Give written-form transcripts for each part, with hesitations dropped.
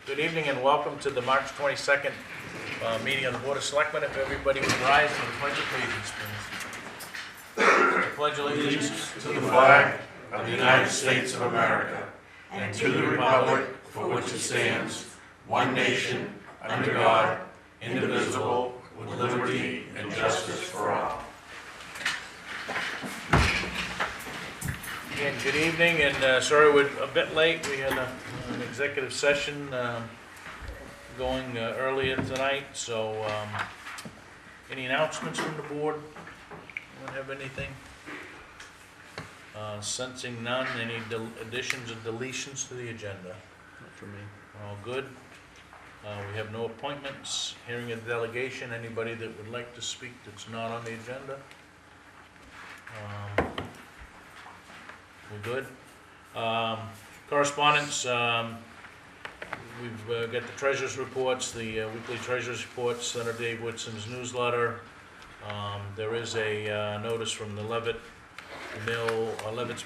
Good evening and welcome to the March 22nd meeting of the Board of Selectmen. If everybody would rise for the Pledge of Allegiance, please. The Pledge of Allegiance to the flag of the United States of America and to the republic for which it stands, one nation, under God, indivisible, with liberty and justice for all. Again, good evening, and sorry we're a bit late. We had an executive session going earlier tonight, so any announcements from the board? Anyone have anything? Sensing none, any additions or deletions to the agenda? Not for me. All good. We have no appointments. Hearing a delegation. Anybody that would like to speak that's not on the agenda? We're good. Correspondence. We've got the treasurer's reports, the weekly treasurer's reports, Senator David Woodsome's newsletter. There is a notice from the Leavitt's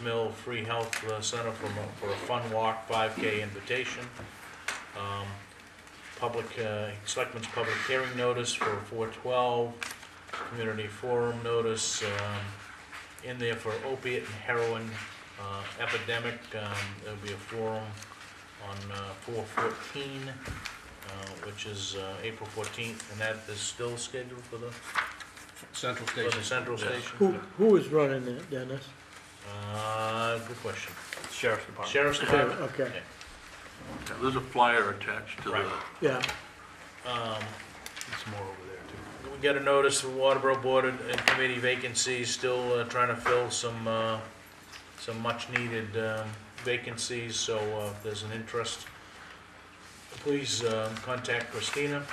Mill Free Health Center for a fun walk, 5K invitation. Selectmen's public hearing notice for 4/12. Community forum notice in there for Opiate and Heroin Epidemic. There'll be a forum on 4/14, which is April 14th, and that is still scheduled for the Central for Station. the central station. Who is running it, Dennis? Good question. Sheriff's Department. Sheriff's Department. Okay, Yeah, there's a flyer attached to Right. yeah. It's more over there too. We got a notice for Waterboro Board and Committee vacancies, still trying to fill some much-needed vacancies, so if there's an interest, please contact Christina.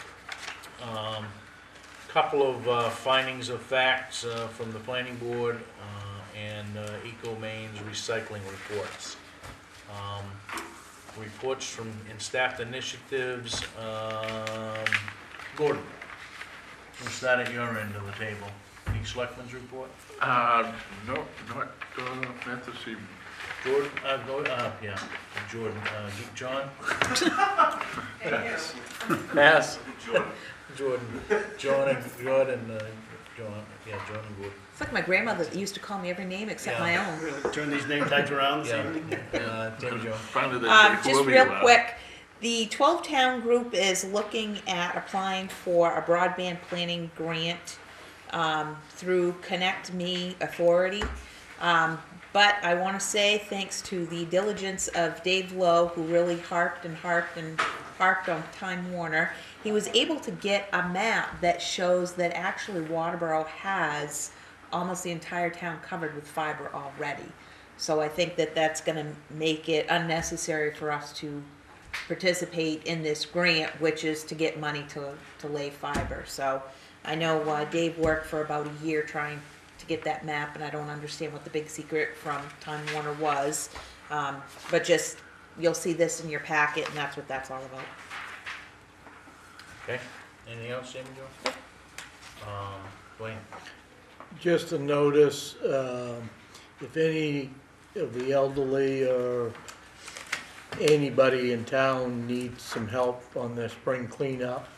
Couple of findings of facts from the planning board and Maine recycling reports. Reports from in staff initiatives. Gordon, we'll start at your end of the table. Any selectmen's report? No, not fantasy. Jordan, yeah, Jordan, John? Pass. Jordan, John and Gordon. It's like my grandmother used to call me every name except Yeah. my own. Turn these name tags around this Yeah, evening. Tammy Jo. Finally, they say Just whoever real you are. quick, the 12-town group is looking at applying for a broadband planning grant through Connect Me Authority. But I want to say thanks to the diligence of Dave Lowe, who really harped on Time Warner, he was able to get a map that shows that actually Waterboro has almost the entire town covered with fiber already. So I think that that's going to make it unnecessary for us to participate in this grant, which is to get money to lay fiber. So I know Dave worked for about a year trying to get that map, and I don't understand what the big secret from Time Warner was. But just, you'll see this in your packet, and that's what that's all about. Okay, anything else, Jamie Jo? Dwayne? Just a notice, if any of the elderly or anybody in town needs some help on their spring cleanup,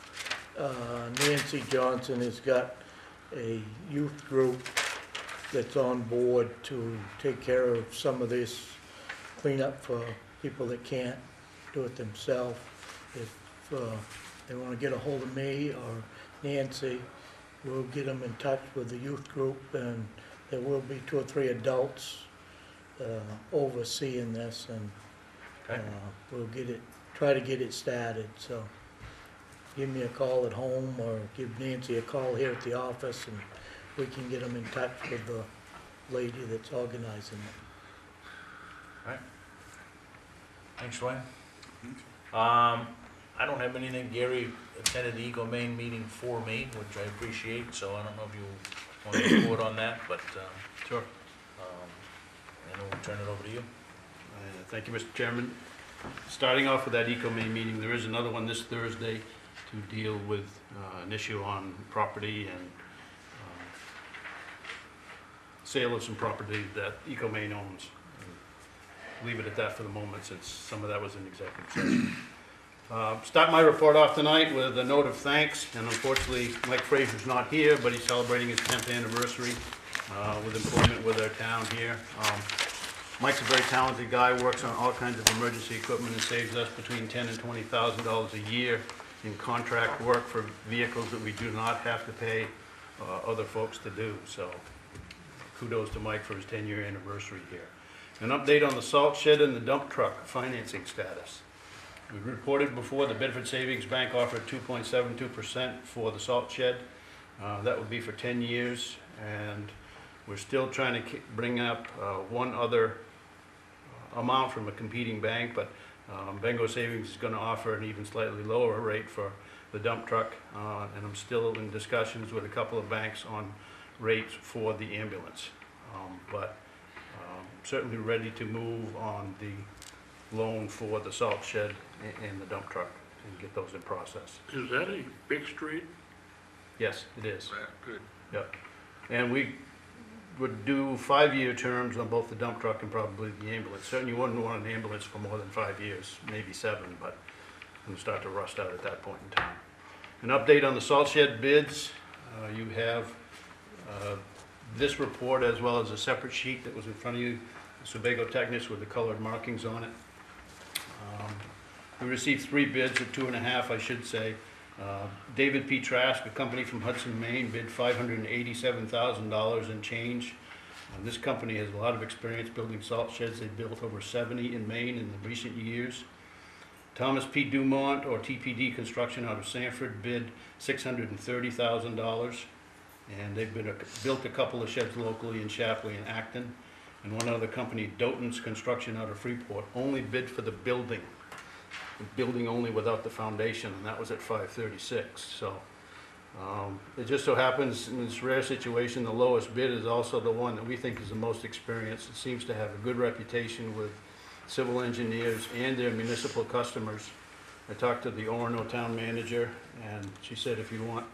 Nancy Johnson has got a youth group that's on board to take care of some of this cleanup for people that can't do it themselves. If they want to get a hold of me or Nancy, we'll get them in touch with the youth group, and there will be 2 or 3 adults overseeing this, and Okay. we'll try to get it started. So give me a call at home or give Nancy a call here at the office, and we can get them in touch with the lady that's organizing it. Thanks, Dwayne. I don't have anything. Gary attended the Maine meeting for me, which I appreciate, so I don't know if you want to report on that, but Sure. and we'll turn it over to you. Thank you, Mr. Chairman. Starting off with that Maine meeting, there is another one this Thursday to deal with an issue on property and sale of some property that Maine owns. Leave it at that for the moment, since some of that was in executive session. Start my report off tonight with a note of thanks, and unfortunately, Mike Frazier's not here, but he's celebrating his 10th anniversary with employment with our town here. Mike's a very talented guy, works on all kinds of emergency equipment and saves us between $10,000 and $20,000 a year in contract work for vehicles that we do not have to pay other folks to do. So kudos to Mike for his 10-year anniversary here. An update on the salt shed and the dump truck financing status. We reported before the Bedford Savings Bank offered 2.72% for the salt shed. That would be for 10 years, and we're still trying to bring up one other amount from a competing bank, but Bengo Savings is going to offer an even slightly lower rate for the dump truck, and I'm still in discussions with a couple of banks on rates for the ambulance. But certainly ready to move on the loan for the salt shed and the dump truck and get those in process. Is that a fixed rate? Yes, it is. Good. Yep. And we would do 5-year terms on both the dump truck and probably the ambulance. Certainly you wouldn't want an ambulance for more than 5 years, maybe 7, but it'll start to rust out at that point in time. An update on the salt shed bids. You have this report as well as a separate sheet that was in front of you, Sebago Technics with the colored markings on it. We received 3 bids of 2.5, I should say. David P. Trask, a company from Hudson, Maine, bid $587,000 and change. This company has a lot of experience building salt sheds. They've built over 70 in Maine in the recent years. Thomas P. Dumont, or TPD Construction out of Sanford, bid $630,000. And they've built a couple of sheds locally in Shapley and Acton. And one other company, Doughton's Construction out of Freeport, only bid for the building only without the foundation, and that was at $536. So it just so happens in this rare situation, the lowest bid is also the one that we think is the most experienced. It seems to have a good reputation with civil engineers and their municipal customers. I talked to the Orono town manager, and she said, if you want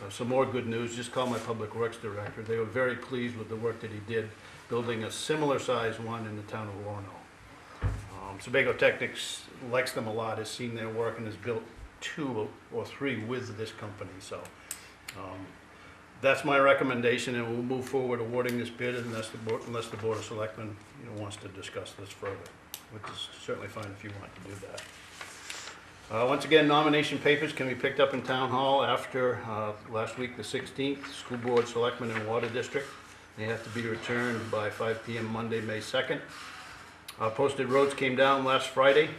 some more good news, just call my public works director. They were very pleased with the work that he did, building a similar size one in the town of Orono. Sebago Technics likes them a lot, has seen their work, and has built 2 or 3 with this company. So that's my recommendation, and we'll move forward awarding this bid unless the Board of Selectmen wants to discuss this further, which is certainly fine if you want to do that. Once again, nomination papers can be picked up in Town Hall after last week, the 16th, School Board, Selectmen, and Water District. They have to be returned by 5 p.m. Monday, May 2nd. Posted roads came down last Friday,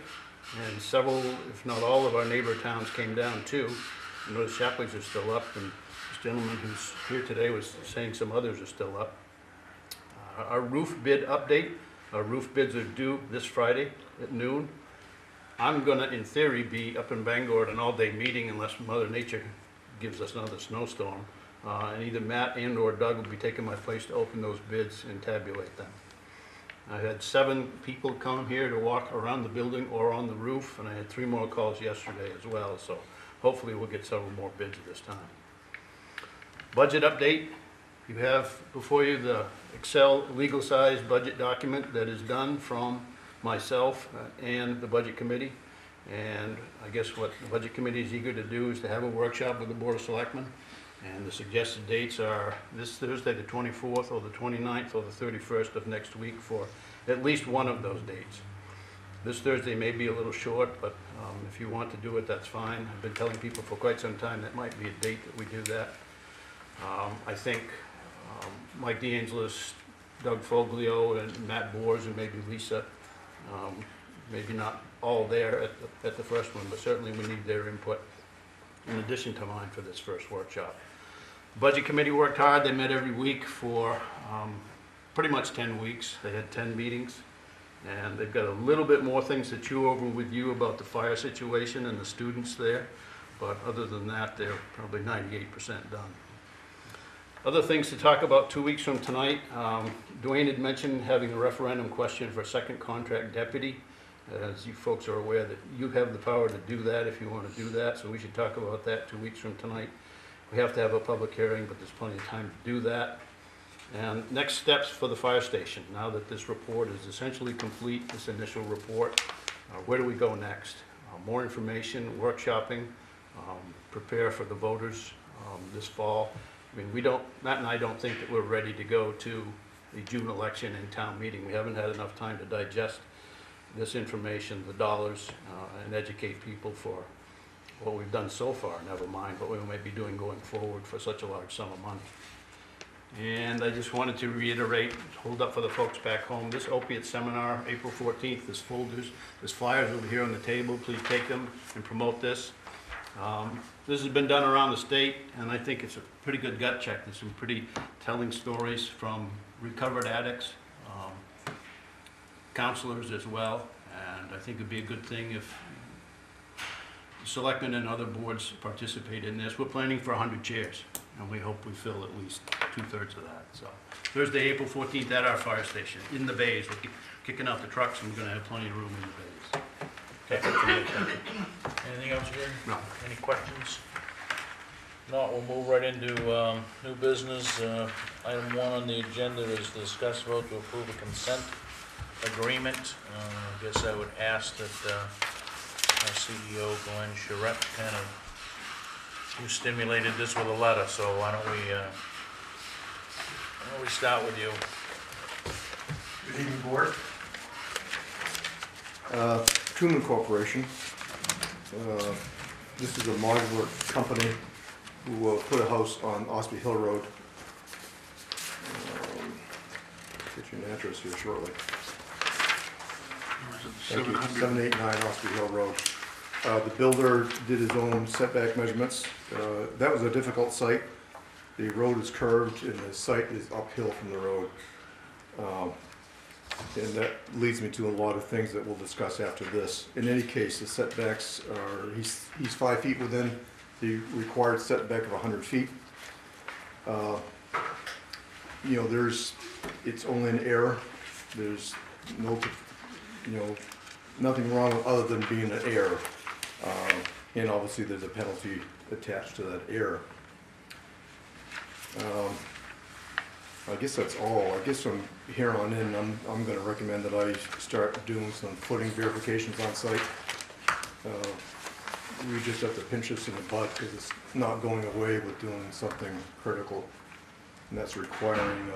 and several, if not all, of our neighbor towns came down too. I notice Shapley's are still up, and this gentleman who's here today was saying some others are still up. Our roof bid update. Our roof bids are due this Friday at noon. I'm gonna, in theory, be up in Bangor at an all-day meeting unless Mother Nature gives us another snowstorm. And either Matt and or Doug will be taking my place to open those bids and tabulate them. I had 7 people come here to walk around the building or on the roof, and I had 3 more calls yesterday as well, so hopefully we'll get several more bids this time. Budget update. You have before you the Excel legal-size budget document that is done from myself and the Budget Committee. And I guess what the Budget Committee is eager to do is to have a workshop with the Board of Selectmen. And the suggested dates are this Thursday, the 24th, or the 29th, or the 31st of next week for at least one of those dates. This Thursday may be a little short, but if you want to do it, that's fine. I've been telling people for quite some time that might be a date that we do that. I think Mike DeAngelis, Doug Foglio, and Matt Boers, and maybe Lisa, maybe not all there at the first one, but certainly we need their input in addition to mine for this first workshop. Budget Committee worked hard. They met every week for pretty much 10 weeks. They had 10 meetings, and they've got a little bit more things to chew over with you about the fire situation and the students there, but other than that, they're probably 98% done. Other things to talk about 2 weeks from tonight. Dwayne had mentioned having a referendum question for a second contract deputy. As you folks are aware that you have the power to do that if you want to do that, so we should talk about that 2 weeks from tonight. We have to have a public hearing, but there's plenty of time to do that. And next steps for the fire station. Now that this report is essentially complete, this initial report, where do we go next? more information, workshopping, prepare for the voters this fall. I mean, Matt and I don't think that we're ready to go to the June election and town meeting. We haven't had enough time to digest this information, the dollars, and educate people for what we've done so far, never mind what we may be doing going forward for such a large sum of money. And I just wanted to reiterate, hold up for the folks back home, this opiate seminar, April 14th, there's folders, there's flyers over here on the table, please take them and promote this. This has been done around the state, and I think it's a pretty good gut check. There's some pretty telling stories from recovered addicts, counselors as well, and I think it'd be a good thing if the selectmen and other boards participate in this. We're planning for 100 chairs, and we hope we fill at least 2/3 of that. So Thursday, April 14th at our fire station, in the bays. We're kicking out the trucks, and we're gonna have plenty of room in the bays. Anything else, Gary? No. Any questions? No, we'll move right into new business. Item 1 on the agenda is to discuss vote to approve a consent agreement. I guess I would ask that our CEO, Glenn Charette, kind of, you stimulated this with a letter, so why don't we start with you? Good evening, Board. Truman Corporation. This is a modular company who put a house on Ospiate Hill Road. Get you an address here shortly. Thank you. 789 Ospiate Hill Road. The builder did his own setback measurements. That was a difficult site. The road is curved and the site is uphill from the road. And that leads me to a lot of things that we'll discuss after this. In any case, the setbacks are, he's 5 feet within the required setback of 100 feet. You know, it's only an error. There's no, nothing wrong other than being an error. And obviously there's a penalty attached to that error. I guess that's all. I guess from here on in, I'm going to recommend that I start doing some footing verifications on site. We just have to pinch this in the butt because it's not going away with doing something critical, and that's requiring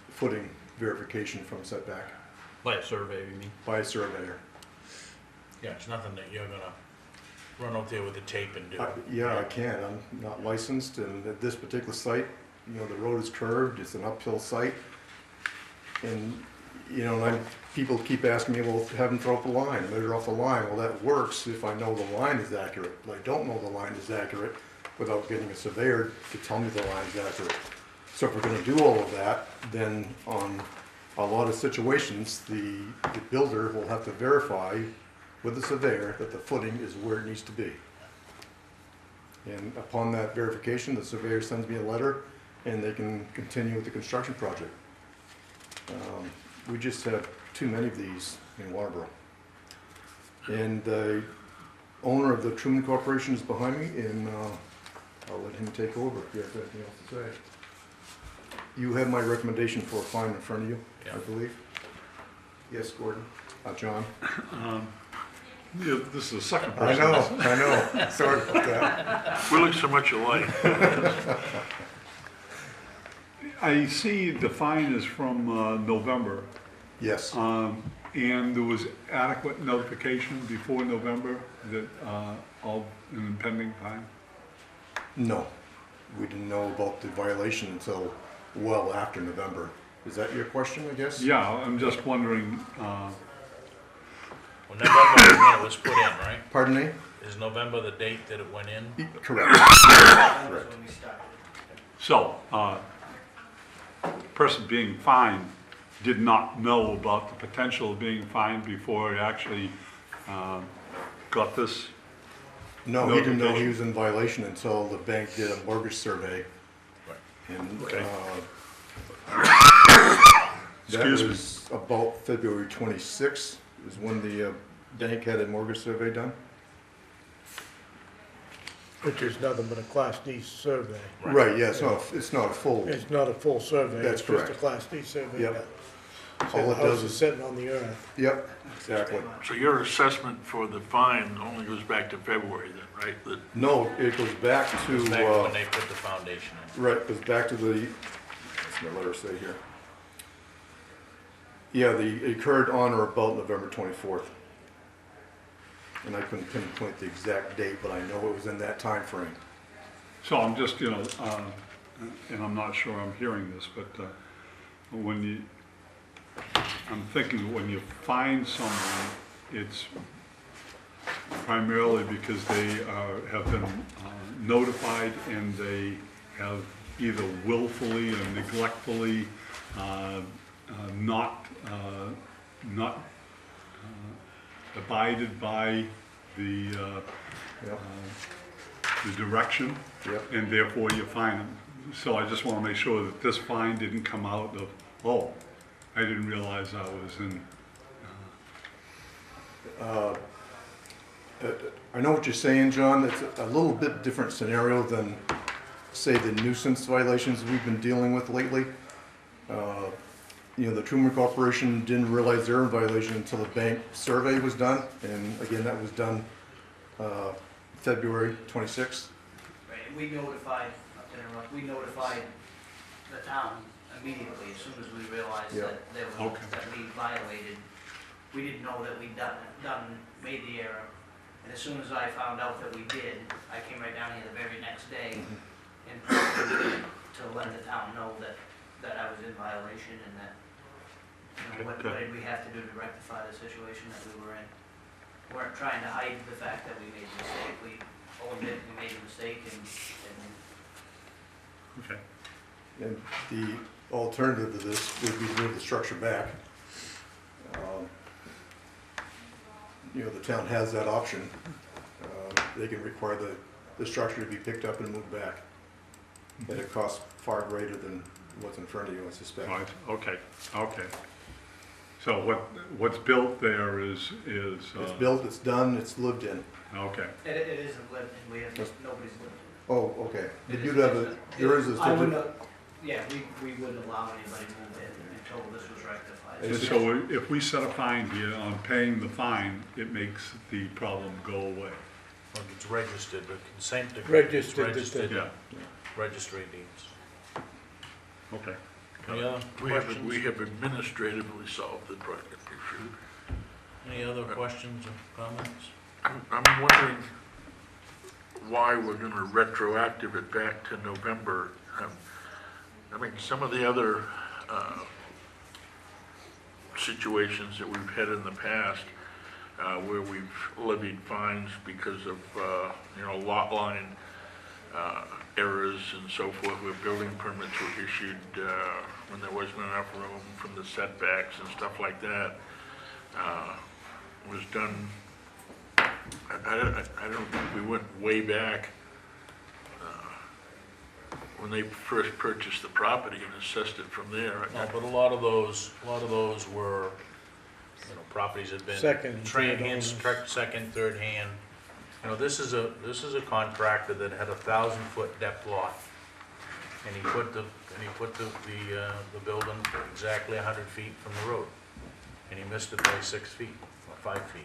footing verification from setback By a survey, you mean? by a surveyor. Yeah, it's nothing that you're gonna run out there with the tape and do. Yeah, I can. I'm not licensed, and at this particular site, the road is curved, it's an uphill site. And, people keep asking me, well, have them throw up the line, measure off the line. Well, that works if I know the line is accurate. But I don't know the line is accurate without getting a surveyor to tell me the line is accurate. So if we're gonna do all of that, then on a lot of situations, the builder will have to verify with the surveyor that the footing is where it needs to be. And upon that verification, the surveyor sends me a letter and they can continue with the construction project. We just have too many of these in Waterboro. And the owner of the Truman Corporation is behind me, and I'll let him take over if you have anything else to say. You have my recommendation for a fine in front of you, I believe. Yes, Gordon? John? Yeah, this is the second I person. know. Sorry about that. We look so much alike. I see the fine is from November, Yes. and there was adequate notification before November that of an impending fine? No. We didn't know about the violation until well after November. Is that your question, I guess? Yeah, I'm just wondering, Well, November is when it was put in, right? Pardon me? Is November the date that it went in? Correct. Correct. so, person being fined did not know about the potential of being fined before he actually got this? No, he didn't know he was in violation until the bank did a mortgage survey. And Okay. that Excuse me. was about February 26th is when the bank had a mortgage survey done. Which is nothing but a Class D survey. Right, yeah, it's not a full, It's not a full survey. That's It's just correct. a Class D survey. Yep. All The it house does is is, sitting on the earth. yep, exactly. So your assessment for the fine only goes back to February then, right? That- No, it goes back to, It's back when they put the foundation in. right, it goes back to the, what's my letter say here? Yeah, it occurred on or about November 24th. And I couldn't pinpoint the exact date, but I know it was in that time frame. So I'm just, you know, and I'm not sure I'm hearing this, but when you, I'm thinking when you find someone, it's primarily because they have been notified and they have either willfully or neglectfully not abided by the Yep, the direction, yep. and therefore you fine them. So I just want to make sure that this fine didn't come out of, oh, I didn't realize I was in. I know what you're saying, John. It's a little bit different scenario than, say, the nuisance violations we've been dealing with lately. You know, the Truman Corporation didn't realize they were in violation until the bank survey was done, and again, that was done February 26th. Right, and we notified, not to interrupt, we notified the town immediately as soon as we realized Yeah. that there was, Okay. that we violated. We didn't know that we'd made the error, and as soon as I found out that we did, I came right down here the very next day and proceeded to let the town know that I was in violation and that, you know, what did we have to do to rectify the situation that we were in. We weren't trying to hide the fact that we made a mistake, we owned it, we made a mistake, and Okay. And the alternative to this would be to move the structure back. You know, the town has that option. They can require the structure to be picked up and moved back. At a cost far greater than what's in front of you, I suspect. Right, okay, okay. So what's built there is. It's built, it's done, it's lived in. Okay, it isn't lived in, we have, nobody's lived in. Oh, okay. It You'd is- have a, there is I a, wouldn't, yeah, we wouldn't allow anybody to move in until this was rectified. and so if we set a fine here on paying the fine, it makes the problem go away. Well, it's registered, the consent decree. It's Registered, Registered, Yeah, registry deeds. okay. Any other We questions? have administratively solved the project issue. Any other questions or comments? I'm wondering why we're gonna retroactive it back to November. I mean, some of the other situations that we've had in the past, where we've levied fines because of, lot line errors and so forth, where building permits were issued when there wasn't enough room from the setbacks and stuff like that, was done. I don't think we went way back when they first purchased the property and assessed it from there. No, but a lot of those were, properties had been. Second, third hand, owners. second, third hand. This is a contractor that had 1,000-foot depth lot. And he put the building exactly 100 feet from the road. And he missed it by 6 feet, or 5 feet.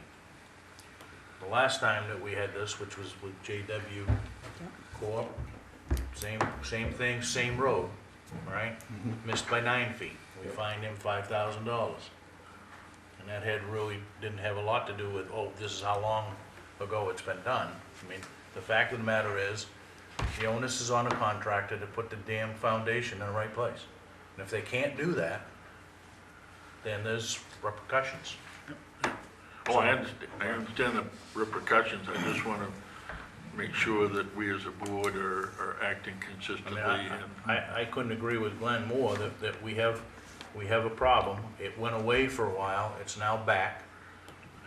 The last time that we had this, which was with JW Corp., same thing, same road, right? Missed by 9 feet. We fined him $5,000. And that didn't have a lot to do with, this is how long ago it's been done. I mean, the fact of the matter is, the onus is on the contractor to put the damn foundation in the right place. And if they can't do that, then there's repercussions. Oh, I understand the repercussions. I just want to make sure that we as a board are acting I consistently. mean, I couldn't agree with Glenn more that we have a problem. It went away for a while, it's now back.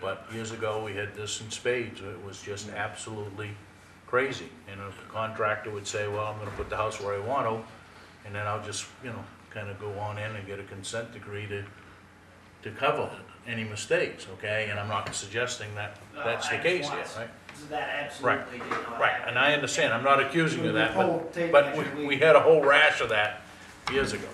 But years ago, we had this in spades. It was just absolutely crazy. And if the contractor would say, well, I'm gonna put the house where I want to, and then I'll just, kind of go on in and get a consent decree to cover any mistakes, okay? And I'm not suggesting that that's the case here, right? That absolutely did not Right, happen. and I understand, I'm not accusing you of that, The whole tape but measure, we had a whole rash of that years ago.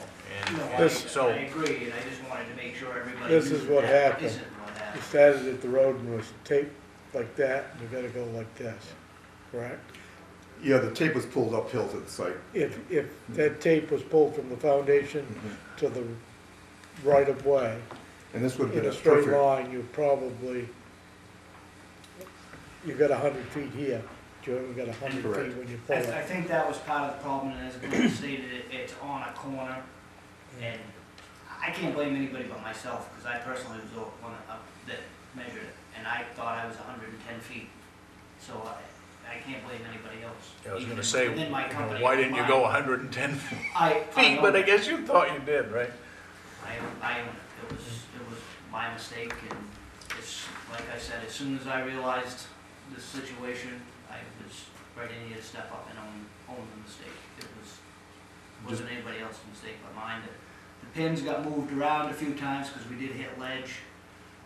No, This- I agree, and I just wanted to make sure everybody This knew is what that happened. isn't what You happened. started at the road and was taped like that, and you gotta go like this, correct? Yeah, the tape was pulled uphill to the site. If that tape was pulled from the foundation to the right of way, And this would have in been a a straight perfect, line, you probably, you got 100 feet here, you haven't got 100 Correct. feet when you pull I it. think that was part of the problem, and as Glenn stated, it's on a corner, and I can't blame anybody but myself, because I personally was the one that measured it, and I thought I was 110 feet, so I can't blame anybody else. I was even gonna say, within my company, why didn't you go mine. 110 I feet, own but I it. guess you thought you did, right? I own it. It was my mistake, and it's, like I said, as soon as I realized the situation, I was ready to step up and own the mistake. It wasn't anybody else's mistake but mine. The pins got moved around a few times because we did hit ledge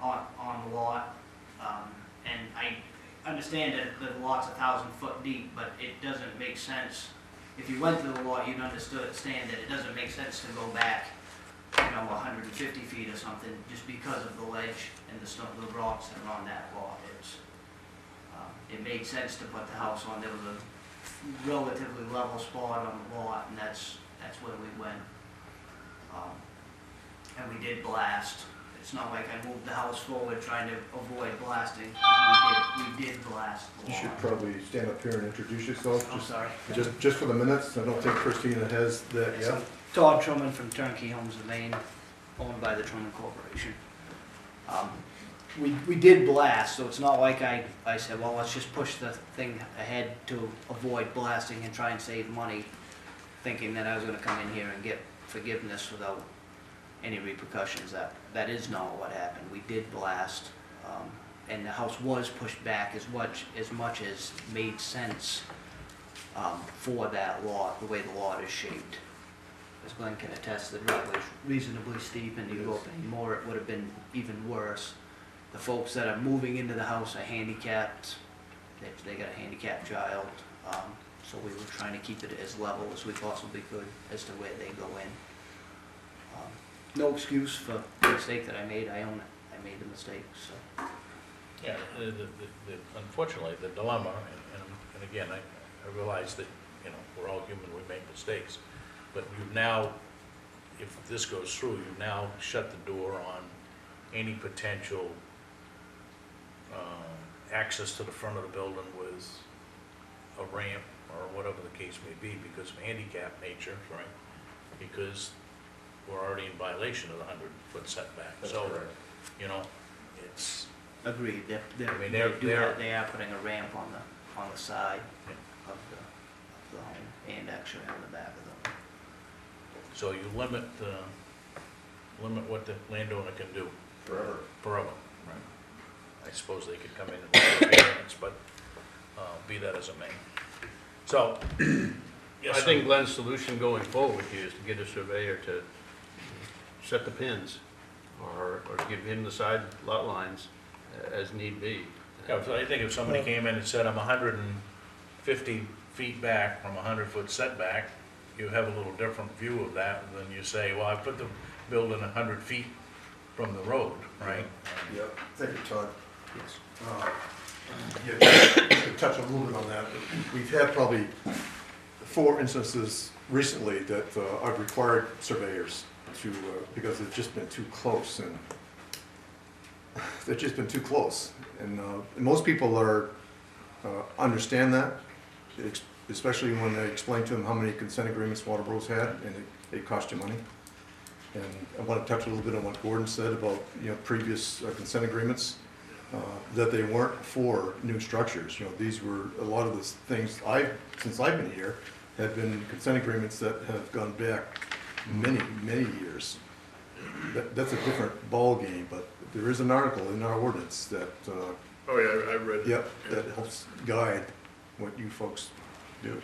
on the lot. And I understand that the lot's 1,000 foot deep, but it doesn't make sense. If you went to the lot, you'd understand that it doesn't make sense to go back, 150 feet or something, just because of the ledge and the rocks that are on that lot. It made sense to put the house on. There was a relatively level spot on the lot, and that's where we went. And we did blast. It's not like I moved the house forward trying to avoid blasting. We did blast the you should lot. probably stand up here and introduce yourself. I'm sorry. Just for the minutes, I don't think Christina has that So, yet. Todd Truman from Turnkey Homes of Maine, owned by the Truman Corporation. We did blast, so it's not like I said, well, let's just push the thing ahead to avoid blasting and try and save money, thinking that I was gonna come in here and get forgiveness without any repercussions. That is not what happened. We did blast, and the house was pushed back as much as made sense for that lot, the way the lot is shaped. As Glenn can attest, the driveway is reasonably steep, and you go up any more, it would have been even worse. The folks that are moving into the house are handicapped. They got a handicapped child, so we were trying to keep it as level as we possibly could as to where they go in. No excuse for the mistake that I made. I own it. I made the mistake, so. Yeah, unfortunately, the dilemma, and again, I realize that, we're all human, we make mistakes, but you've now, if this goes through, you've now shut the door on any potential access to the front of the building with a ramp or whatever the case may be because of handicap nature, right? Because we're already in violation of the 100-foot setback. That's So, correct. It's, Agreed. I mean, They are putting a ramp on the side Yeah. of the home and actually on the back of the home. so you limit what the landowner can do Forever. forever. Right. I suppose they could come in and make a variance, but be that as it may. So, yes, I think Glenn's solution going forward here is to get a surveyor to set the pins or give him the side lot lines as need be. yeah, I think if somebody came in and said, I'm 150 feet back from a 100-foot setback, you have a little different view of that than you say, well, I put the building 100 feet from the road, right? Yep. Thank you, Todd. Yes. Yeah, to touch a little bit on that, we've had probably 4 instances recently that I've required surveyors to, because they've just been too close and they've just been too close. And most people understand that, especially when they explain to them how many consent agreements Waterboro's had and it cost you money. And I want to touch a little bit on what Gordon said about, previous consent agreements. That they weren't for new structures. These were, a lot of the things since I've been here, have been consent agreements that have gone back many, many years. That's a different ball game, but there is an article in our ordinance that, Oh, yeah, I read it. yep, that helps guide what you folks do.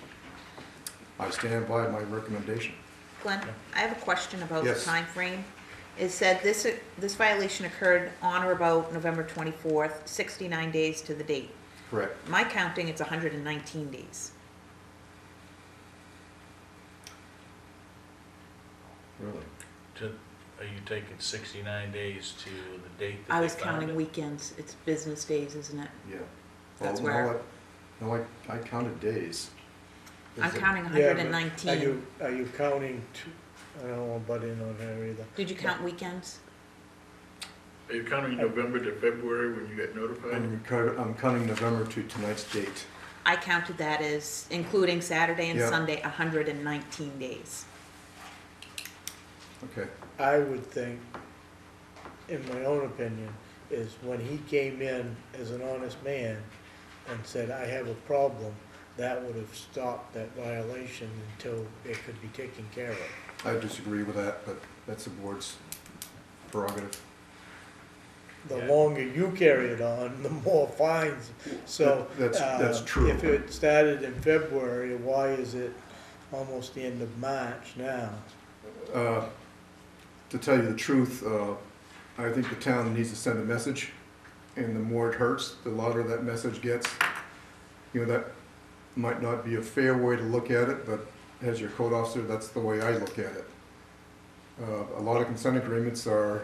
I stand by my recommendation. Glenn, I have a question about the Yes. time frame. It said this violation occurred on or about November 24th, 69 days to the date. Correct. My counting, it's 119 days. Really? Are you taking 69 days to the date that I they was found counting it? weekends, it's business days, isn't it? Yeah. That's Well, where- No, I counted days. I'm Is it- counting Yeah, hundred but and nineteen. Are you counting two, I don't want to butt in on her either. Did you count weekends? Are you counting November to February when you get notified? I'm counting November to tonight's date. I counted that as, including Saturday and Yeah. Sunday, 119 days. Okay. I would think, in my own opinion, is when he came in as an honest man and said, I have a problem, that would have stopped that violation until it could be taken care of. I disagree with that, but that's the board's prerogative. The Yeah. longer you carry it on, the more fines, so. That's true. If it started in February, why is it almost the end of March now? To tell you the truth, I think the town needs to send a message, and the more it hurts, the louder that message gets. You know, that might not be a fair way to look at it, but as your code officer, that's the way I look at it. A lot of consent agreements are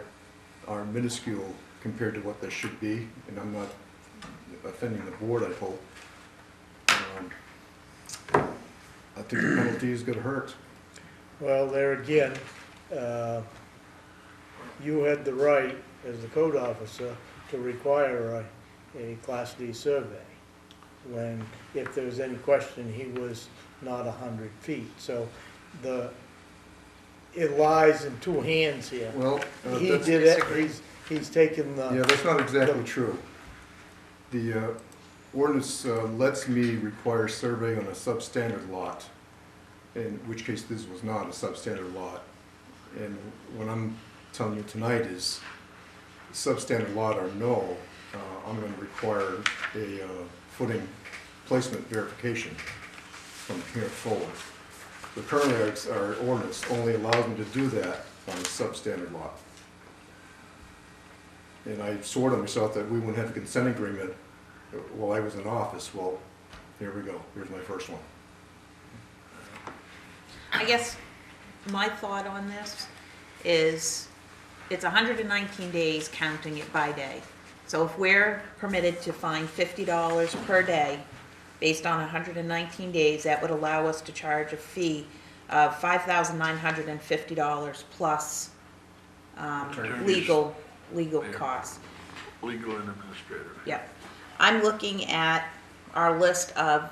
minuscule compared to what they should be, and I'm not offending the board, I hope. I think the penalty is gonna hurt. Well, there again, you had the right, as the code officer, to require a Class D survey. When, if there was any question, he was not 100 feet. So it lies in two hands here. Well, He that's, did it, he's taken yeah, the, that's not exactly true. The ordinance lets me require survey on a substandard lot, in which case this was not a substandard lot. And what I'm telling you tonight is, substandard lot or no, I'm gonna require a footing placement verification from here forward. But currently, our ordinance only allows me to do that on a substandard lot. And I swore to myself that we wouldn't have a consent agreement while I was in office. Well, here we go, here's my first one. I guess my thought on this is it's 119 days counting it by day. So if we're permitted to fine $50 per day based on 119 days, that would allow us to charge a fee of $5,950 plus Attorneys. legal Yeah. costs. Legal and administrative. Yep. I'm looking at our list of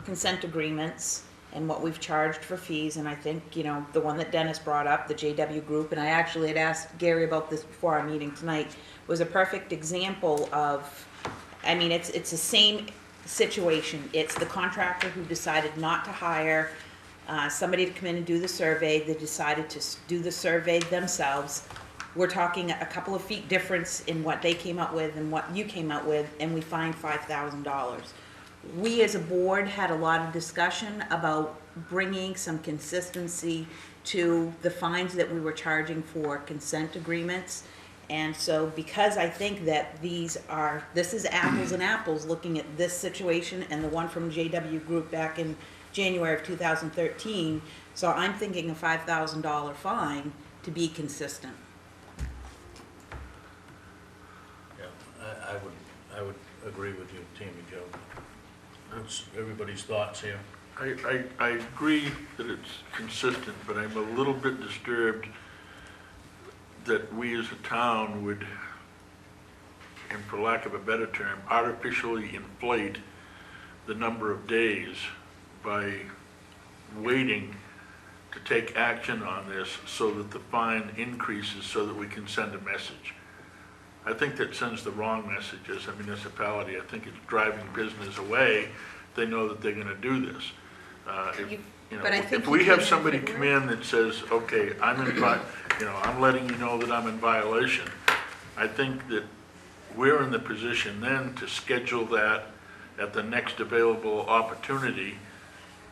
consent agreements and what we've charged for fees, and I think, you know, the one that Dennis brought up, the JW Group, and I actually had asked Gary about this before our meeting tonight, was a perfect example of, I mean, it's the same situation. It's the contractor who decided not to hire somebody to come in and do the survey. They decided to do the survey themselves. We're talking a couple of feet difference in what they came up with and what you came up with, and we fined $5,000. We as a board had a lot of discussion about bringing some consistency to the fines that we were charging for consent agreements. And so because I think that this is apples and apples, looking at this situation and the one from JW Group back in January of 2013, so I'm thinking a $5,000 fine to be consistent. Yeah, I would agree with you, Tammy Jo. What's everybody's thoughts here? I agree that it's consistent, but I'm a little bit disturbed that we as a town would, and for lack of a better term, artificially inflate the number of days by waiting to take action on this so that the fine increases so that we can send a message. I think that sends the wrong message as a municipality. I think it's driving business away. They know that they're gonna do this. But I think If we you have can- somebody come in that says, okay, I'm letting you know that I'm in violation, I think that we're in the position then to schedule that at the next available opportunity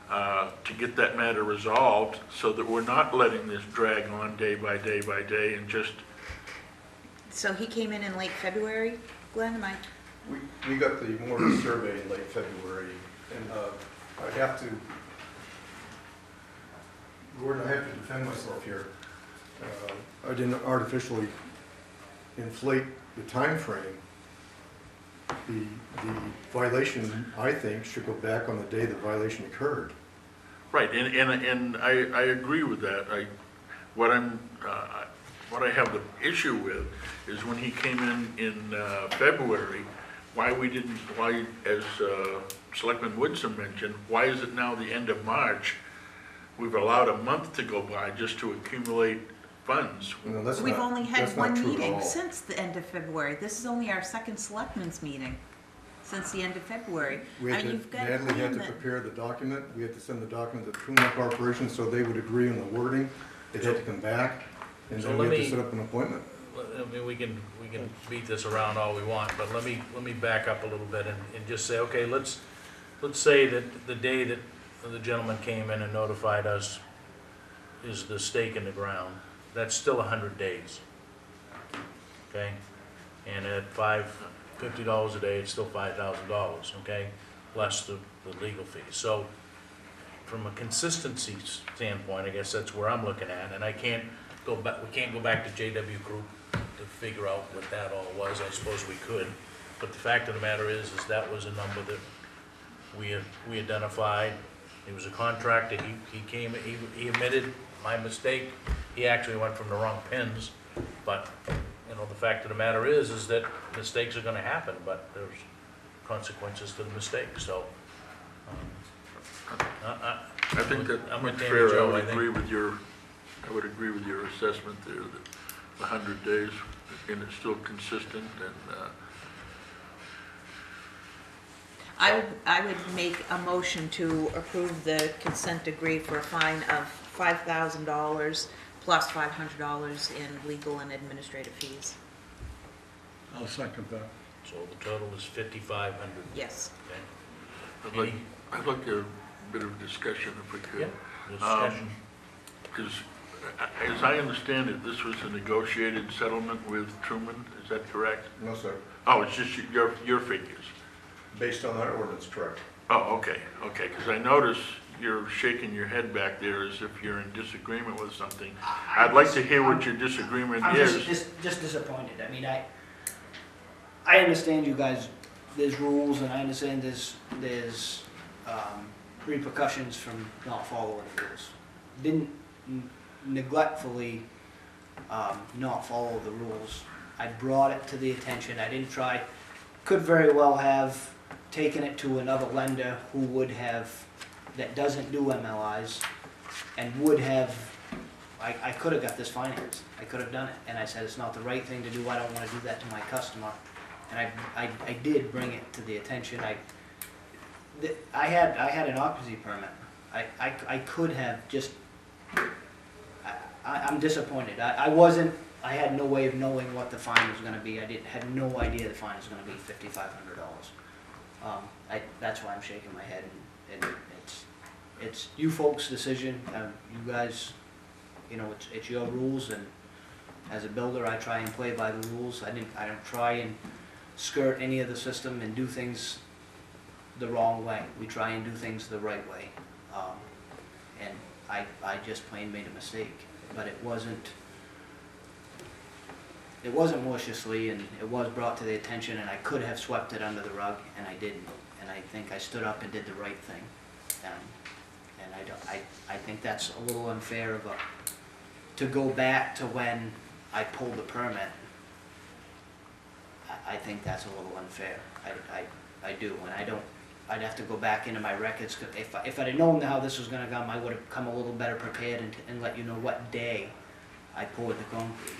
to get that matter resolved so that we're not letting this drag on day by day by day and just. So he came in late February, Glenn, am I? We got the Morris survey in late February, and I have to, Gordon, I have to defend myself here. I didn't artificially inflate the time frame. The violation, I think, should go back on the day the violation occurred. Right, and I agree with that. What I have the issue with is when he came in February, why, as Selectman Woodsome mentioned, why is it now the end of March? We've allowed a month to go by just to accumulate funds. No, that's We've not- only had that's not one true at meeting all. since the end of February. This is only our second selectmen's meeting since the end of February. We I had mean, to, you've got a Natalie had plan to that- prepare the document, we had to send the document to Truman Corporation so they would agree on the wording. It had to come back, and So then let we had me- to set up an appointment. I mean, we can beat this around all we want, but let me back up a little bit and just say, okay, let's say that the day that the gentleman came in and notified us is the stake in the ground. That's still 100 days. Okay? And at $50 a day, it's still $5,000, okay? Less the legal fees. So from a consistency standpoint, I guess that's where I'm looking at, and I can't go back, we can't go back to JW Group to figure out what that all was. I suppose we could, but the fact of the matter is that was a number that we identified. He was a contractor, he admitted, my mistake, he actually went from the wrong pins, but, you know, the fact of the matter is that mistakes are gonna happen, but there's consequences to the mistake, so. I think that I'm that's with Danny fair. Joe, I I would think. agree with your assessment there, that the 100 days, and it's still consistent, and, I would make a motion to approve the consent decree for a fine of $5,000 plus $500 in legal and administrative fees. I'll second that. So the total is 5,500. Yes. Okay. I'd like a bit of discussion if we could. Yeah, discussion. Because as I understand it, this was a negotiated settlement with Truman, is that correct? No, sir. Oh, it's just your figures? Based on our ordinance, correct. Oh, okay, because I notice you're shaking your head back there as if you're in disagreement with something. I'd like to hear what your disagreement I'm is. just disappointed. I mean, I understand you guys, there's rules, and I understand there's repercussions from not following the rules. Didn't neglectfully not follow the rules. I brought it to the attention. I didn't try, could very well have taken it to another lender who would have, that doesn't do MLIs, and would have, I could have got this financed. I could have done it, and I said it's not the right thing to do. I don't want to do that to my customer, and I did bring it to the attention. I had an occupancy permit. I could have just, I'm disappointed. I had no way of knowing what the fine was gonna be. Had no idea the fine was gonna be $5,500. That's why I'm shaking my head, and it's you folks' decision. You guys, you know, it's your rules, and as a builder, I try and play by the rules. I don't try and skirt any of the system and do things the wrong way. We try and do things the right way. And I just plain made a mistake, but it wasn't maliciously, and it was brought to the attention, and I could have swept it under the rug, and I didn't. And I think I stood up and did the right thing. And I think that's a little unfair to go back to when I pulled the permit. I think that's a little unfair. I do, and I'd have to go back into my records. If I'd have known how this was gonna come, I would have come a little better prepared and let you know what day I poured the concrete.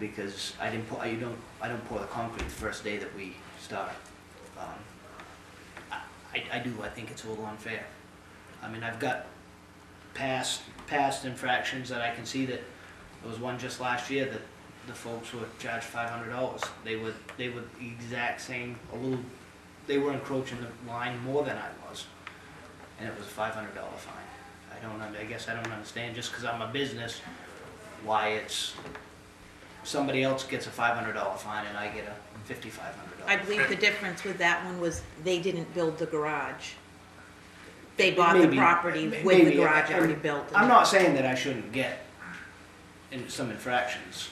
Because I don't pour the concrete the first day that we start. I think it's a little unfair. I mean, I've got past infractions that I can see that, there was one just last year that the folks were charged $500. They were the exact same, they were encroaching the line more than I was, and it was a $500 fine. I guess I don't understand, just because I'm a business, why it's, somebody else gets a $500 fine and I get a $5,500. I believe the difference with that one was they didn't build the garage. They bought the Maybe. property with the Maybe. garage already built. I'm not saying that I shouldn't get in some infractions.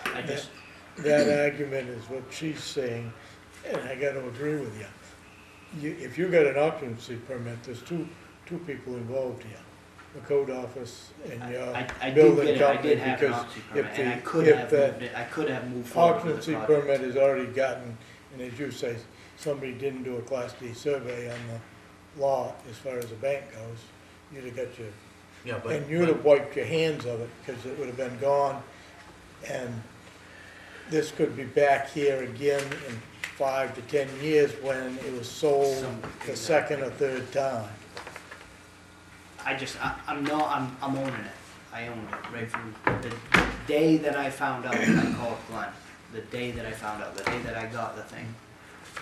I just, That argument is what she's saying, and I gotta agree with you. If you got an occupancy permit, there's two people involved here, the code office and your I did building get it, I company, did have an because occupancy permit, if and I the, could if have that moved it, I could have moved forward with occupancy the project. permit is already gotten, and as you say, somebody didn't do a Class D survey on the lot as far as the bank goes, you'd have got your, Yeah, but. and you'd have wiped your hands of it, because it would have been gone, and this could be back here again in 5 to 10 years when it was sold the second or third time. I'm owning it. I owned it right from the day that I found out. I called Glenn. The day that I found out, the day that I got the thing.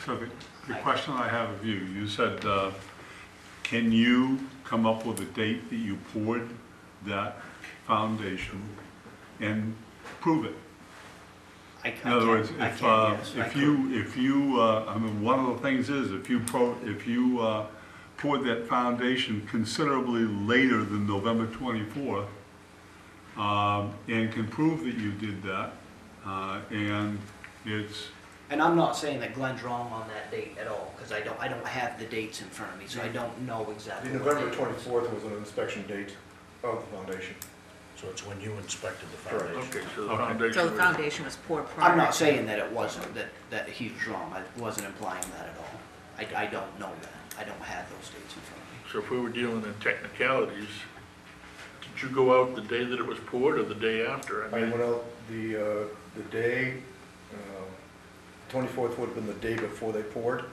So the question I have of you, you said, can you come up with a date that you poured that foundation and prove it? In other words, I can, yes, I if could. you, I mean, one of the things is, if you poured that foundation considerably later than November 24th, and can prove that you did that, and it's, And I'm not saying that Glenn's wrong on that date at all, because I don't have the dates in front of me, so I don't know exactly. The what November date it was. 24th was an inspection date of the foundation. So it's when you inspected the Correct. foundation. Okay, so the Okay. foundation. So the was- foundation was poured prior. I'm not saying that it wasn't, that he was wrong. I wasn't implying that at all. I don't know that. I don't have those dates in front of me. So if we were dealing in technicalities, did you go out the day that it was poured or the day after? I went out the day, 24th would have been the day before they poured.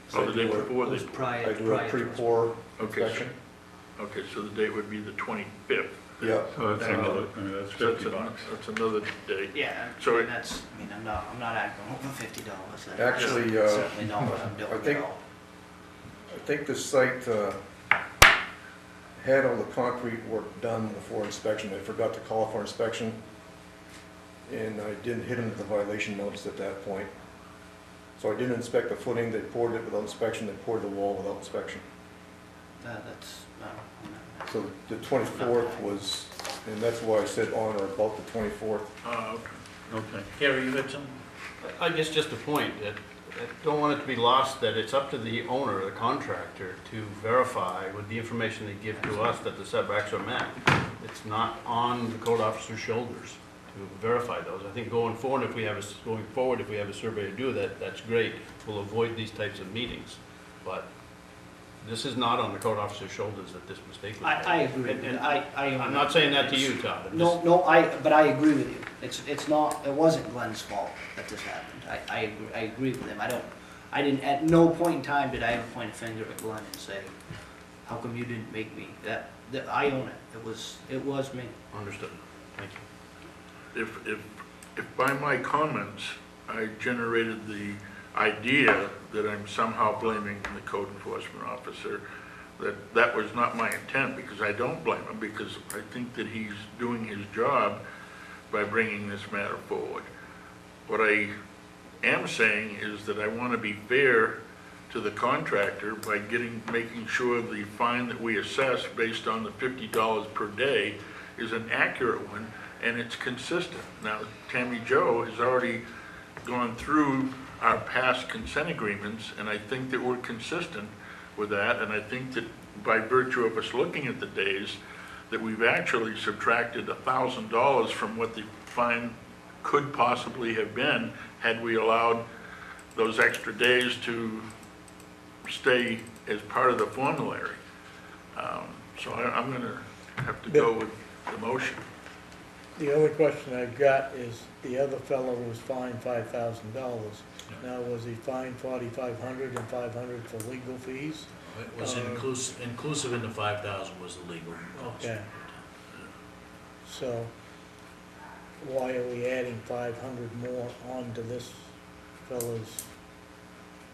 So Oh, the day It before was they, prior. I do a prior to- pre-pour Okay, inspection. okay, so the date would be the 25th. Yeah, so that's another, I mean, that's So that's $50. that's another date. Yeah, So and it- that's, I mean, I'm not acting over $50. Actually, That's certainly not what I'm doing I think- at all. I think the site had all the concrete work done before inspection. They forgot to call for inspection, and I didn't hit them with the violation notice at that point. So I didn't inspect the footing, they poured it without inspection, they poured the wall without inspection. That's, no, So the 24th was, and that's why I said on or about the 24th. Okay. Okay. Gary, you had some? I guess just a point that, I don't want it to be lost that it's up to the owner, the contractor, to verify with the information they give to us that the setbacks are met. It's not on the code officer's shoulders to verify those. I think going forward, if we have a surveyor do that, that's great. We'll avoid these types of meetings. But this is not on the code officer's shoulders that this mistake was made. I agree. And I'm I'm not saying that to you, Todd. I'm No, just- no, but I agree with you. It's not, it wasn't Glenn's fault that this happened. I agree with him. I didn't, at no point in time did I ever point a finger at Glenn and say, how come you didn't make me? That I own it. It was me. Understood. Thank you. If by my comments, I generated the idea that I'm somehow blaming the code enforcement officer, that was not my intent, because I don't blame him, because I think that he's doing his job by bringing this matter forward. What I am saying is that I want to be fair to the contractor by making sure the fine that we assess based on the $50 per day is an accurate one and it's consistent. Now, Tammy Jo has already gone through our past consent agreements, and I think that we're consistent with that, and I think that by virtue of us looking at the days, that we've actually subtracted $1,000 from what the fine could possibly have been had we allowed those extra days to stay as part of the formulary. So I'm going to have to go with the motion. The only question I've got is, the other fellow was fined $5,000. Now, was he fined $4,500 and $500 for legal fees? It was inclusive in the 5,000 was the legal cost. Okay. So, why are we adding 500 more onto this fellow's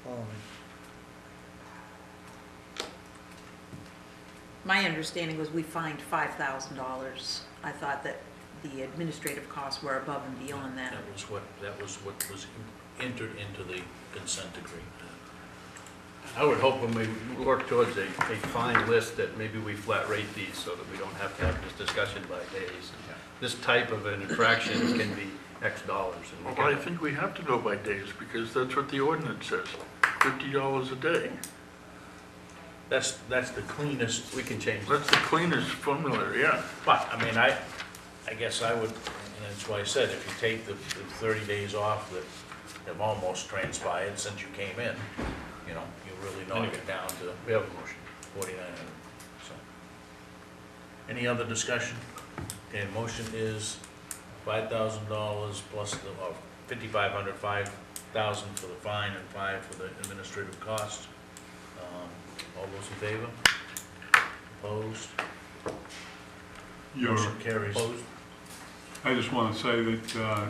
fine? My understanding was we fined $5,000. I thought that the administrative costs were above and beyond that. That was what was entered into the consent decree. I would hope when we work towards a fine list that maybe we flat rate these so that we don't have to have this discussion by days. This type of an infraction can be X dollars. And we Well, I can- think we have to go by days, because that's what the ordinance says, $50 a day. That's the cleanest, We can change that. That's the cleanest formula, yeah. but, I mean, I guess I would, and that's why I said, if you take the 30 days off that have almost transpired since you came in, you know, you really knock it down to We have a motion. 4,900, so. Any other discussion? Okay, motion is $5,000 plus the, or 5,500, 5,000 for the fine and 5 for the administrative costs. All those in favor? Opposed? You're, Motion carries. I just want to say that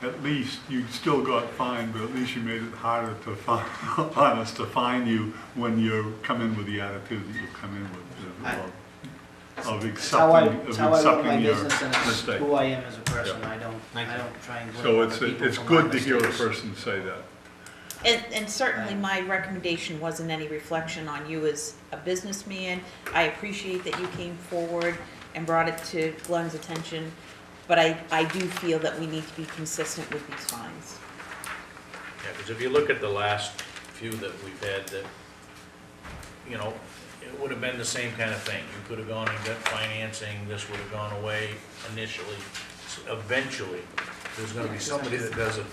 at least you still got fined, but at least you made it harder to find, on us to fine you when you come in with the attitude that you come in with, of It's how I run my accepting your business, and it's mistake. who I am as a person. Yeah. I don't try and So blame it's, other people it's for my good to hear a mistakes. person say that. And certainly my recommendation wasn't any reflection on you as a businessman. I appreciate that you came forward and brought it to Glenn's attention, but I do feel that we need to be consistent with these fines. Yeah, because if you look at the last few that we've had, that, you know, it would have been the same kind of thing. You could have gone and got financing, this would have gone away initially. So eventually, there's gonna be somebody that does a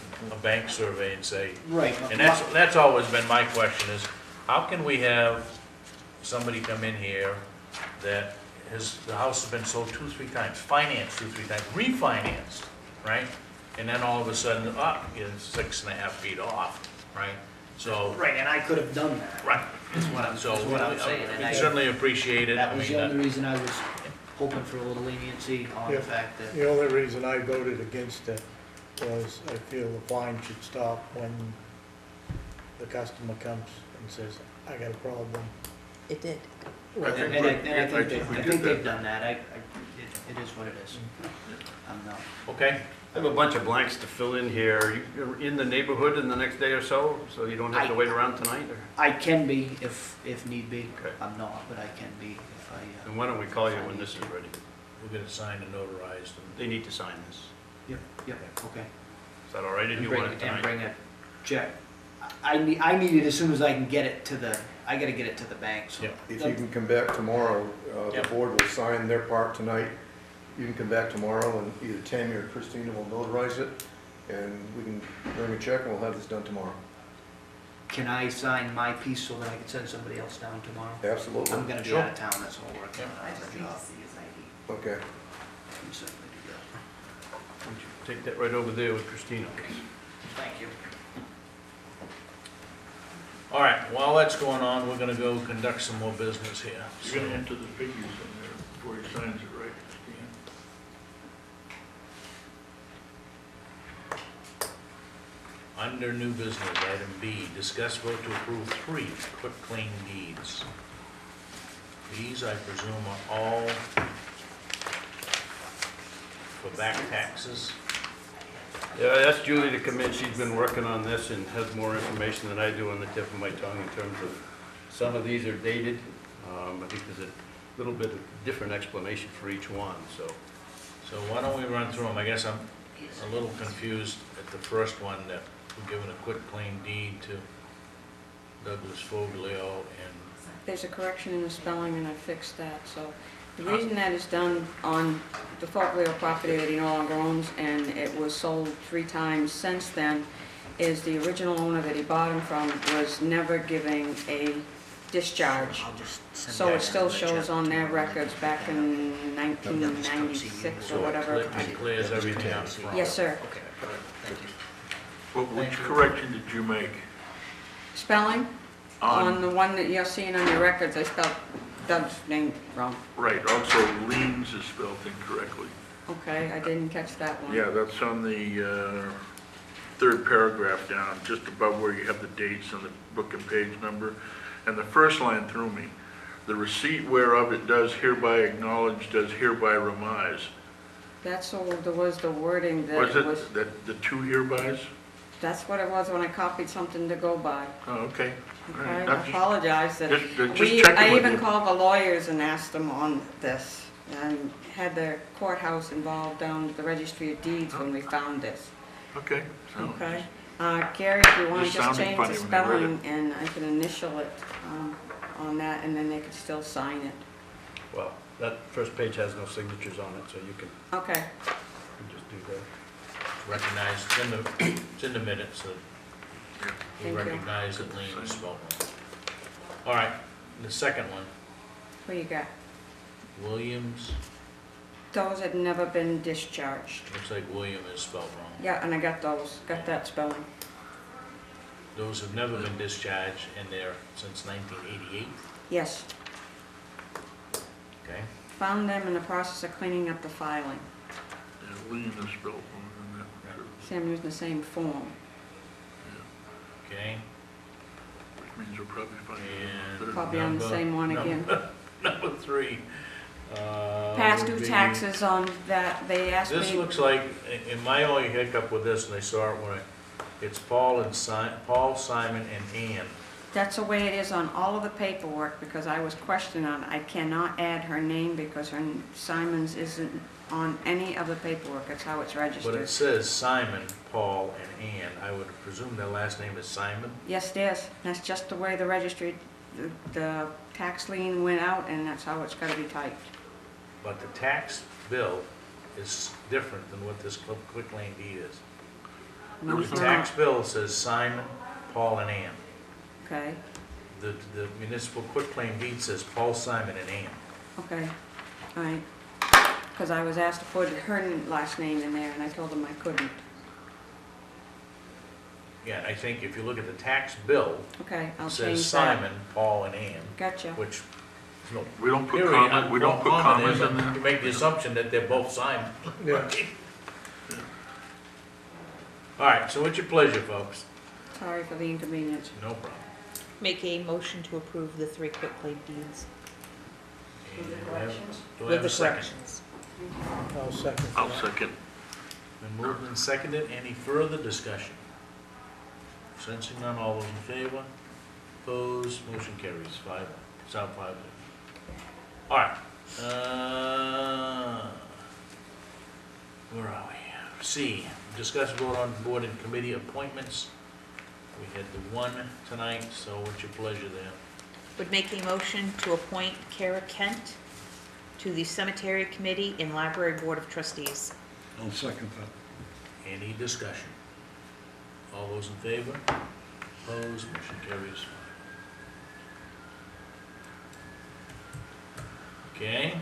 bank survey and say, Right. and that's always been my question is, how can we have somebody come in here that the house has been sold 2-3 times, financed 2-3 times, refinanced, right? And then all of a sudden, it's 6.5 feet off, right? So, Right, and I could have done that. right, Is what I'm, so is what I'm saying. And we I, certainly appreciate it. that I was mean, the only reason I was hoping for a little leniency on Yeah. the fact that. The only reason I voted against it was I feel the fine should stop when the customer comes and says, I got a problem. It did. I think And we- I I think think, we I did think that. they've done that. It is what it is. I'm not. Okay, I have a bunch of blanks to fill in here. You're in the neighborhood in the next day or so, so you don't have to wait around tonight? Or? I can be if need be. Okay. I'm not, but I can be if I. And why don't we call you when this is ready? we'll get it signed and notarized. And They need to sign this. Yep, okay. Is that all right if And you bring, want it and tonight? bring a check. I need it as soon as I can get it to the, I gotta get it to the bank, so. Yep. If you can come back tomorrow, the Yep. board will sign their part tonight. You can come back tomorrow and either Tammy or Christina will notarize it, and we can bring a check and we'll have this done tomorrow. Can I sign my piece so that I can send somebody else down tomorrow? Absolutely. I'm gonna be Sure. out of town, that's all working Yep. on the job. Okay. I can certainly do that. Why don't you take that right over there with Christina, please? Thank you. All right, while that's going on, we're gonna go conduct some more business here. You're gonna enter the figures in there before he signs it, right, Dianne? Under new business, item B, discuss vote to approve 3 quitclaim deeds. These, I presume, are all for back taxes. Yeah, I asked Julie to come in. She's been working on this and has more information than I do on the tip of my tongue in terms of, some of these are dated. I think there's a little bit of different explanation for each one, so. So why don't we run through them? I guess I'm a little confused at the first one, that we're giving a quitclaim deed to Douglas Foglio and, There's a correction in the spelling, and I fixed that, so. The reason that is done on the Foglio property that he no longer owns, and it was sold 3 times since then, is the original owner that he bought him from was never giving a discharge. I'll just send So that it still down to the shows check on their tomorrow. records back in 1996 so or whatever. it clears everything up front. Yes, sir. Okay, thank you. Which correction did you make? Spelling, on the one that you're seeing on your records, I spelled Doug's name wrong. Right, also liens is spelled incorrectly. Okay, I didn't catch that one. Yeah, that's on the third paragraph down, just above where you have the dates and the book and page number. And the first line threw me. The receipt whereof it does hereby acknowledge, does hereby remise. That's all, there was the wording that Was was it that the 2 herbys? That's what it was when I copied something to go by. Oh, okay. All right. Okay, I apologize that, Just we, checking I with even you. called the lawyers and asked them on this, and had the courthouse involved down at the registry of deeds when we found this. Okay. So, Okay, Gary, if you wanna Just just sounded change funny the when I read spelling, and I can initial it, on that, and then they could still sign it. Well, that first page has no signatures on it, so you can Okay, just do that. Recognized, it's in the minutes that yeah. we Thank you. recognize that Lean was spelled wrong. All right, the second one, what you got? Williams, Those had never been discharged. looks like William is spelled wrong. Yeah, and I got those, got that spelling. Those have never been discharged, and they're since 1988, Yes, okay? found them in the process of cleaning up the filing. Yeah, William is spelled wrong in that, too, See, I'm using the same form. Okay, which means we'll probably find And- it. Probably on the Number- same one again. number 3. Past would due be- taxes on that, they asked This me, looks like, in my only hiccup with this, and I saw it when it's Paul, Simon, and Ann. that's the way it is on all of the paperwork, because I was questioned on, I cannot add her name because her, Simon's isn't on any of the paperwork, that's how it's But it registered. says Simon, Paul, and Ann. I would presume their last name is Simon. Yes, it is, that's just the way the registry, the tax lien went out, and that's how it's gotta be typed. But the tax bill is different than what this quick lane deed is. No, The it's not. tax bill says Simon, Paul, and Ann. Okay, The municipal quick claim deed says Paul, Simon, and Ann. okay, all right. Because I was asked to put her last name in there, and I told them I couldn't. Yeah, I think if you look at the tax bill, Okay, I'll it change says that. Simon, Paul, and Ann, Gotcha. which there's no We don't put period. commas, we don't put commas in there? You make the assumption that they're both Simon. Yeah. All right, so what's your pleasure, folks? Sorry for the inconvenience. No problem. Make a motion to approve the 3 quitclaim deeds And With the do I have- corrections? Do I with have the a second? corrections. I'll second I'll that. second. Been moved and seconded. Any further discussion? Sensing none, all those in favor? Opposed? Motion carries 5, sound 5. All right. Where are we? C, discuss vote on board and committee appointments. We had the one tonight, so what's your pleasure there? Would make a motion to appoint Kara Kent to the Cemetery Committee and Library Board of Trustees. I'll second that. Any discussion? All those in favor? Opposed? Motion carries 5. Okay.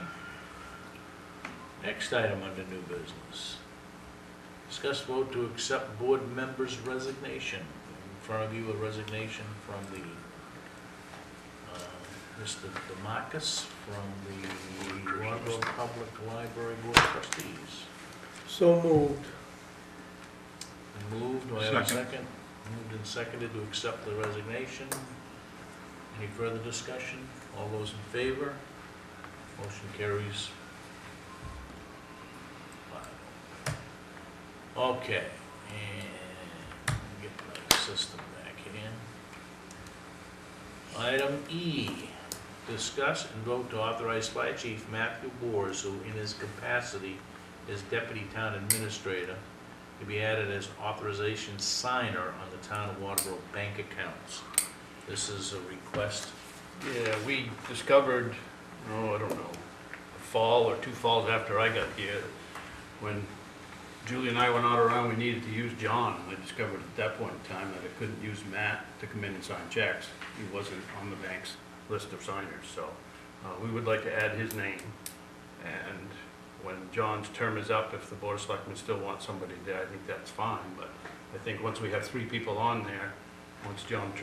Next item under new business. Discuss vote to accept board members' resignation. In front of you, a resignation from the, Mr. DeMarcus from the Waterboro Public Library Board of Trustees. So moved. Moved, do I have a Second. second? Moved and seconded to accept the resignation. Any further discussion? All those in favor? Motion carries 5. Okay, and let me get my system back in. Item E, discuss and vote to authorize Fire Chief Matthew Bors, who in his capacity as Deputy Town Administrator, to be added as authorization signer on the Town of Waterboro bank accounts. This is a request. Yeah, we discovered, oh, I don't know, a fall or 2 falls after I got here, when Julie and I went out around, we needed to use John. I discovered at that point in time that I couldn't use Matt to come in and sign checks. He wasn't on the bank's list of signers, so we would like to add his name. And when John's term is up, if the Board of Selectmen still want somebody there, I think that's fine. But I think once we have 3 people on there, once John's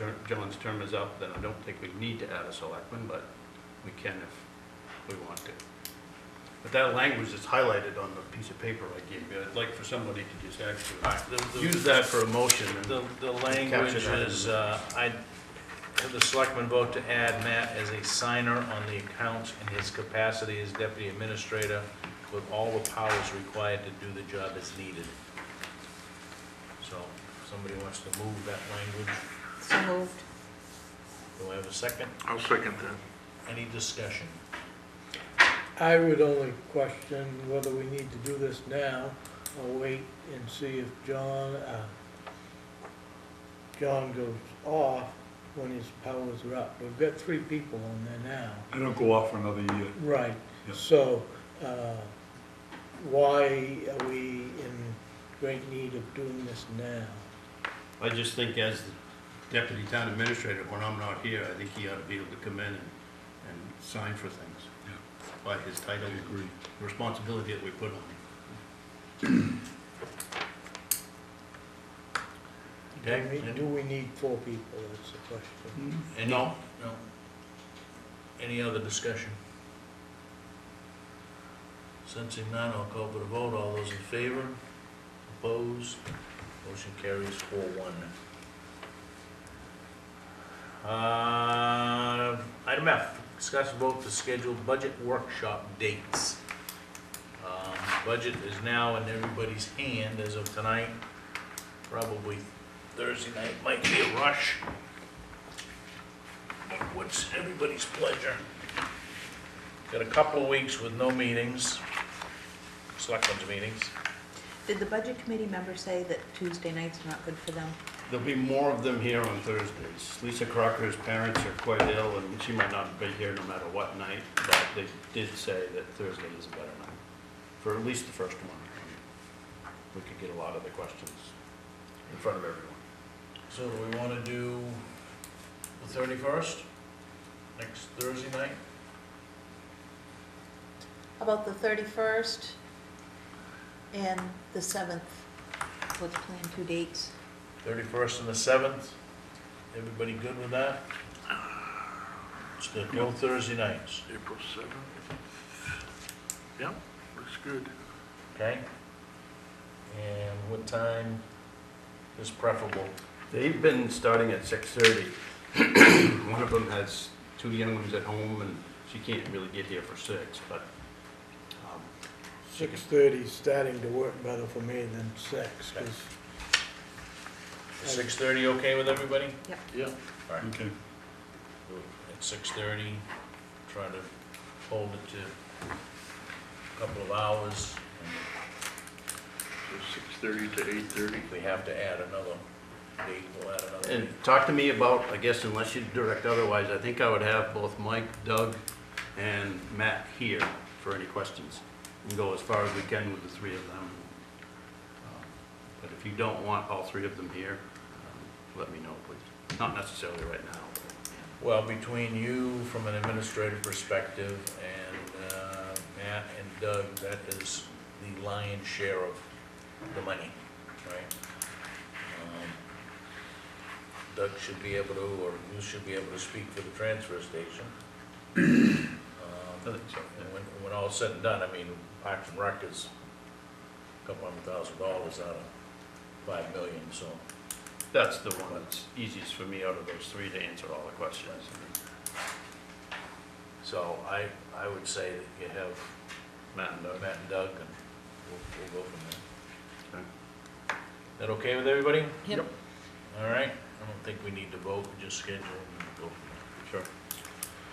term is up, then I don't think we need to add a selectman, but we can if we want to. But that language is highlighted on the piece of paper I gave you. I'd like for somebody to just actually use that for a motion. And The language Capture that. is, I have the selectmen vote to add Matt as a signer on the accounts in his capacity as Deputy Administrator with all the powers required to do the job as needed. So, Somebody wants to move that language. So moved. Do I have a second? I'll second that. Any discussion? I would only question whether we need to do this now, or wait and see if John goes off when his powers are up. We've got 3 people on there now. I don't go off for another year. Right, Yeah. so, why are we in great need of doing this now? I just think as the deputy town administrator, when I'm not here, I think he ought to be able to come in and sign for things. Yeah. By his title, I agree. responsibility that we put on him. Do we need 4 people, that's the question. No. Any other discussion? Sensing none, I'll call for the vote. All those in favor? Opposed? Motion carries 4-1. Item F, discuss and vote to schedule budget workshop dates. Budget is now in everybody's hand as of tonight. Probably Thursday night might be a rush. But what's everybody's pleasure? Got a couple of weeks with no meetings, selectmen's meetings. Did the budget committee members say that Tuesday nights are not good for them? There'll be more of them here on Thursdays. Lisa Crocker's parents are quite ill, and she might not be here no matter what night, but they did say that Thursday is a better night, for at least the first one. We could get a lot of the questions in front of everyone. So do we want to do the 31st, next Thursday night? How about the 31st and the 7th? Let's plan 2 dates. 31st and the 7th? Everybody good with that? It's good, both Thursday nights, April 7th. Yep, looks good. okay? And what time is preferable? They've been starting at 6:30. One of them has 2 young ones at home, and she can't really get here for 6, but 6:30 is starting to work better for me than 6, because 6:30 okay with everybody? Yeah. All right, Okay. at 6:30, try to hold it to a couple of hours. So 6:30 to 8:30. If we have to add another date, we'll add another date. And talk to me about, I guess unless you direct otherwise, I think I would have both Mike, Doug, and Matt here for any questions. And go as far as we can with the 3 of them. But if you don't want all 3 of them here, let me know, please. Not necessarily right now. Well, between you, from an administrative perspective, and Matt and Doug, that is the lion's share of the money, right? Doug should be able to, or you should be able to speak for the transfer station. I think so, yeah. And when all is said and done, I mean, Parks and Rec is a couple $100,000 out of $5 million, so. That's the one that's easiest for me out of those 3 to answer all the questions. So I would say that you have Matt and Doug. Matt and Doug, and we'll go from there. Okay. That okay with everybody? Yep. All right, I don't think we need to vote, we just schedule and go from Sure.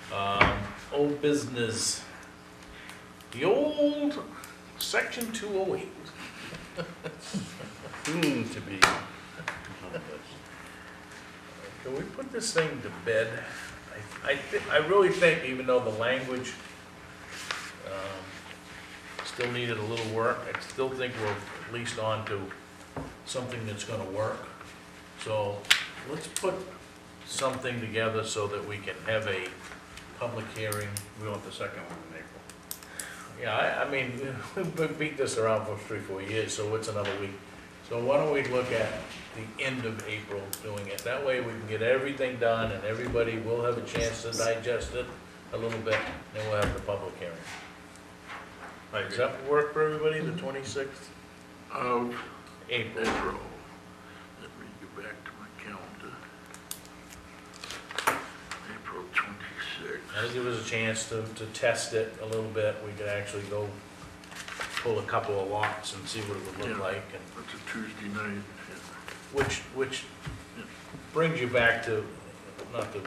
there. Old business. The old section 208. Soon to be. Can we put this thing to bed? I really think, even though the language still needed a little work, I still think we're at least on to something that's gonna work. So let's put something together so that we can have a public hearing. We want the second one in April. Yeah, I mean, we've beat this around for 3-4 years, so it's another week. So why don't we look at the end of April doing it? That way we can get everything done and everybody will have a chance to digest it a little bit, then we'll have the public hearing. Does that work for everybody, the 26th? Of April? April. Let me go back to my calendar. April 26th. That'll give us a chance to test it a little bit. We could actually go pull a couple of lots and see what it would look Yeah. like. And That's a Tuesday night. which brings you back to, not to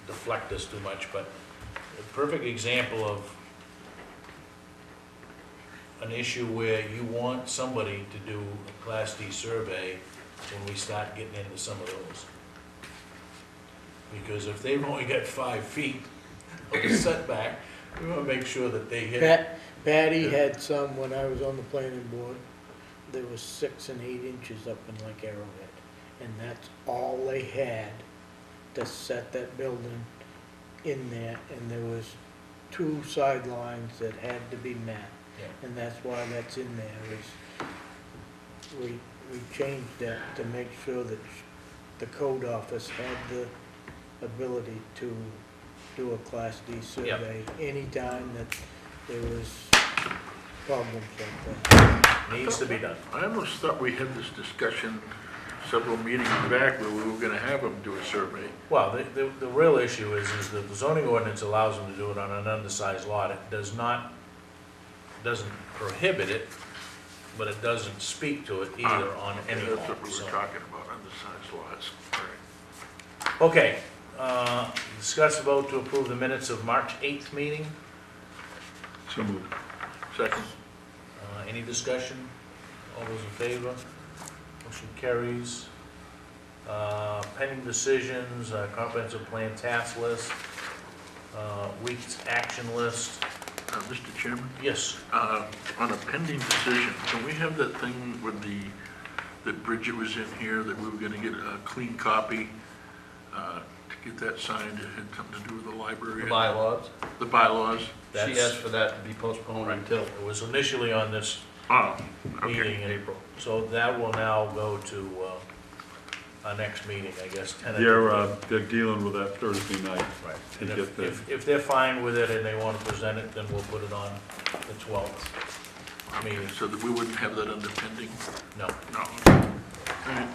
deflect this too much, but a perfect example of an issue where you want somebody to do a Class D survey when we start getting into some of those. Because if they've only got 5 feet of a setback, we wanna make sure that they hit it. Patty had some when I was on the planning board. There was 6 and 8 inches up in Lake Arrowhead. And that's all they had to set that building in there. And there was 2 sidelines that had to be met. Yeah. And that's why that's in there, is we changed that to make sure that the code office had the ability to do a Class D survey anytime that there was problems like that. Needs to be done. I almost thought we had this discussion several meetings back where we were gonna have them do a survey. Well, the real issue is that the zoning ordinance allows them to do it on an undersized lot. It doesn't prohibit it, but it doesn't speak to it either on any That's lot. what we were So- talking about, undersized lots. Right. Okay, discuss a vote to approve the minutes of March 8th meeting. So moved. Second, Any discussion? All those in favor? Motion carries. Pending decisions, comprehensive plan task list, week's action list. Mr. Chairman, Yes, on a pending decision, can we have that thing with that Bridget was in here, that we were gonna get a clean copy, to get that signed? It had something to do with the library. The bylaws. The bylaws. She asked for that to be postponed until it was initially on this Oh, meeting okay. in April. So that will now go to our next meeting, I guess, tentatively. They're dealing with that Thursday night. Right. to And get the- if they're fine with it and they want to present it, then we'll put it on the 12th meeting. So that we wouldn't have that under pending? No. No.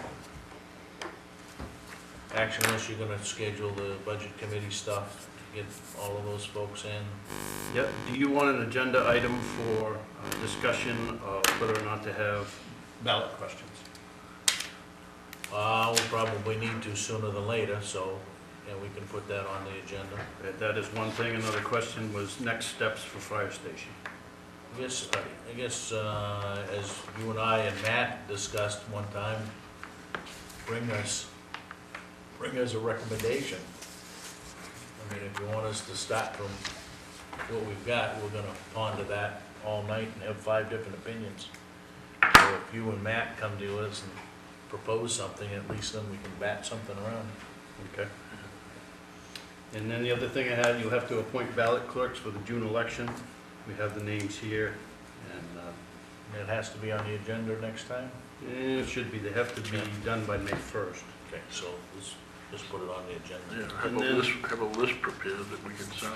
Action unless you're gonna schedule the budget committee stuff to get all of those folks in. Yep, do you want an agenda item for discussion of whether or not to have ballot questions? We'll probably need to sooner than later, so, yeah, we can put that on the agenda. That is one thing. Another question was next steps for fire station. I guess, as you and I and Matt discussed one time, bring us a recommendation. I mean, if you want us to start from what we've got, we're gonna ponder that all night and have 5 different opinions. So if you and Matt come to us and propose something, at least then we can bat something around. Okay. And then the other thing I had, you'll have to appoint ballot clerks for the June election. We have the names here, and It has to be on the agenda next time? it should be, they have to be done by May 1st. Okay, so let's just put it on the agenda. Yeah, And then- have a list prepared that we can sign.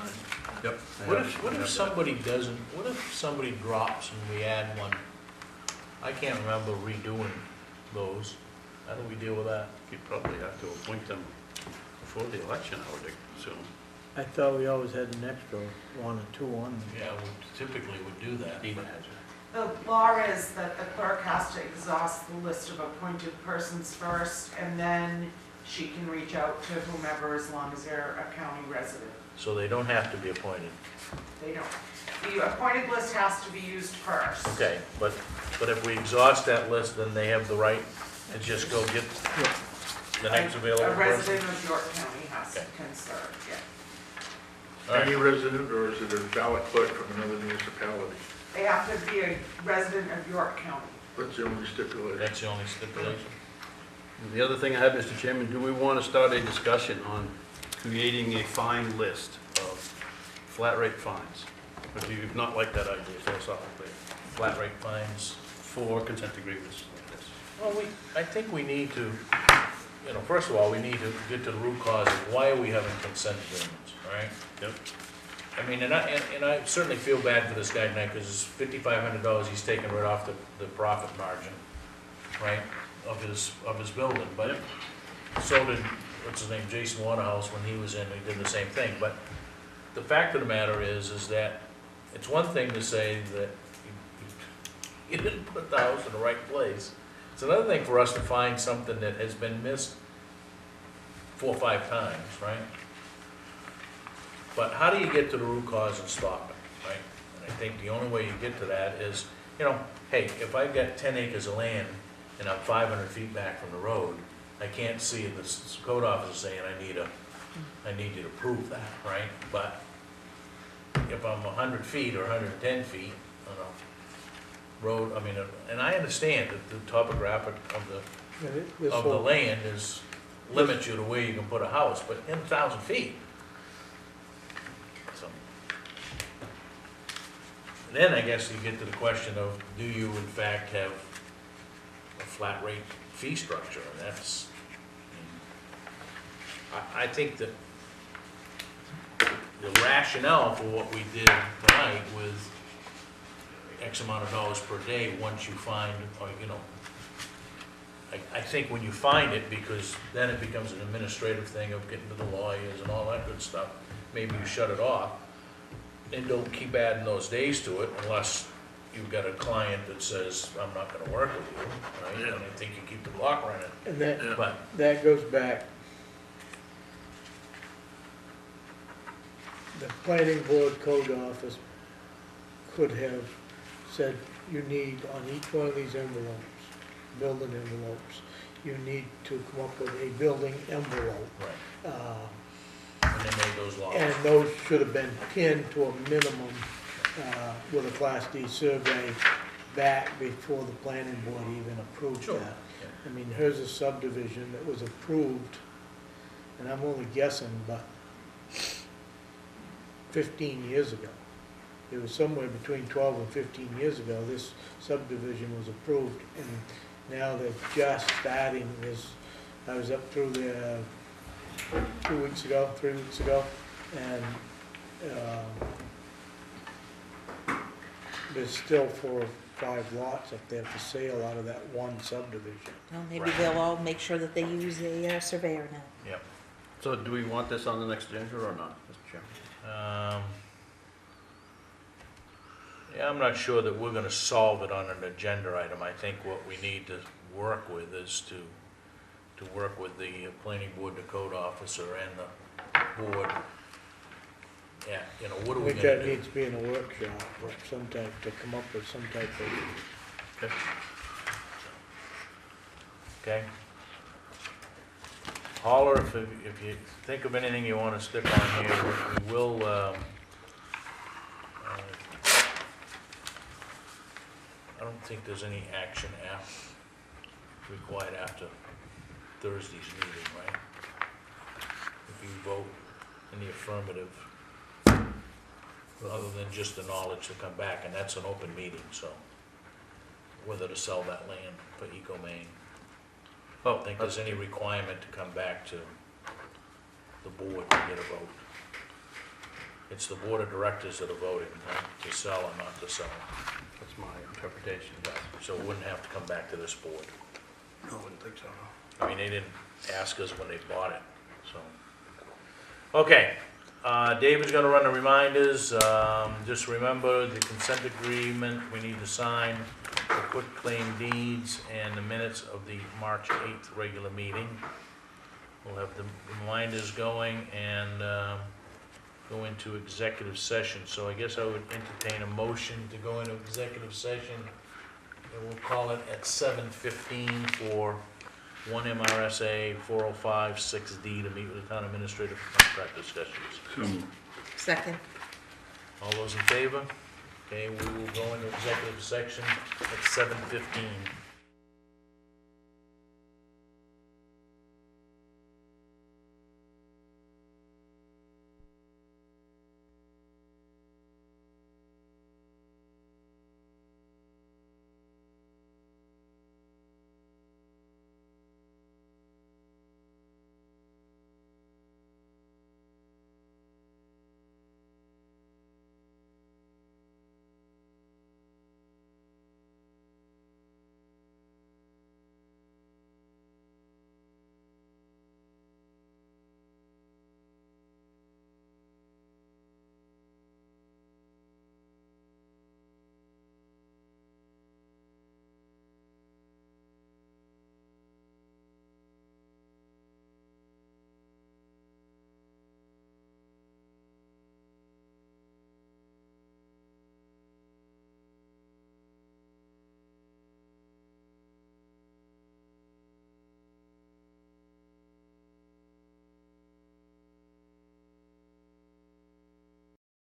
Yep. What if somebody doesn't, what if somebody drops and we add one? I can't remember redoing those. How do we deal with that? You'd probably have to appoint them before the election, I would assume. I thought we always had an extra 1 or 2 on them. Yeah, we typically would do that. Nina has it. The law is that the clerk has to exhaust the list of appointed persons first, and then she can reach out to whomever as long as they're a county resident. So they don't have to be appointed. They don't. The appointed list has to be used first. Okay, but if we exhaust that list, then they have the right to just go get the next available A person? resident of York County Okay. can serve, yeah. All right. Any resident, or is it a ballot clerk from another municipality? They have to be a resident of York County. That's the only stipulation. That's the only stipulation. And the other thing I have, Mr. Chairman, do we want to start a discussion on creating a fine list of flat rate fines? Or do you not like that idea philosophically Flat rate fines. for consent agreements like this? Well, I think we need to, first of all, we need to get to the root cause of why are we having consent agreements, all right? Yep. I mean, and I certainly feel bad for this guy tonight, because it's $5,500 he's taking right off the profit margin, right, of his building, but so did, what's his name, Jason Waterhouse, when he was in, he did the same thing, but the fact of the matter is that it's one thing to say that you didn't put the house in the right place. It's It's another thing for us to find something that has been missed 4 or 5 times, right? But how do you get to the root cause and stop it, right? And I think the only way you get to that is, you know, hey, if I've got 10 acres of land and I'm 500 feet back from the road, I can't see the code officer saying I need you to prove that, right? But if I'm 100 feet or 110 feet on a road, I mean, and I understand that the topographic of the land limits you to where you can put a house, but in 1,000 feet. So, then I guess you get to the question of, do you in fact have a flat rate fee structure? And that's, I think that the rationale for what we did tonight with X amount of dollars per day, once you find, or, you know, I think when you find it, because then it becomes an administrative thing of getting to the lawyers and all that good stuff, maybe you shut it off and don't keep adding those days to it unless you've got a client that says, I'm not gonna work with you, right? And I think you keep the clock running. And But that goes back. The planning board code office could have said, you need on each one of these envelopes, building envelopes, you need to come up with a building envelope. right. And they made those laws. And those should have been pinned to a minimum with a Class D survey back before the planning board even approved Sure. that. I mean, here's a subdivision that was approved, and I'm only guessing, but 15 years ago. It was somewhere between 12 and 15 years ago, this subdivision was approved, and now they're just starting this. I was up through there 3 weeks ago, and there's still 4 or 5 lots up there for sale out of that one subdivision. Well, maybe Right. they'll all make sure that they use a surveyor now. Yep. So do we want this on the next agenda or not, Mr. Chairman? Yeah, I'm not sure that we're gonna solve it on an agenda item. I think what we need to work with is to work with the planning board, the code officer, and the board. Yeah, you know, what are I we think gonna that do? needs to be in a workshop of some type, to come up with some type of, Okay? Holler if you think of anything you wanna stick on here. We will, I don't think there's any action required after Thursday's meeting, right? If you vote in the affirmative, other than just the knowledge to come back, and that's an open meeting, so whether to sell that land for Eco Maine. I don't think there's any requirement to come back to the board to get a vote. It's the board of directors that are voting to sell or not to sell. That's my interpretation, yes. So it wouldn't have to come back to this board. No, I wouldn't think so, I mean, they didn't ask us when they bought it, so. Okay, David's gonna run the reminders. Just remember the consent agreement we need to sign, the quitclaim deeds, and the minutes of the March 8th regular meeting. We'll have the reminders going and go into executive session. So I guess I would entertain a motion to go into executive session. And we'll call it at 7:15 for 1 M.R.S.A. 405 6D to meet with the town administrator for contract discussions. So, Second. All those in favor? Okay, we will go into executive section at 7:15.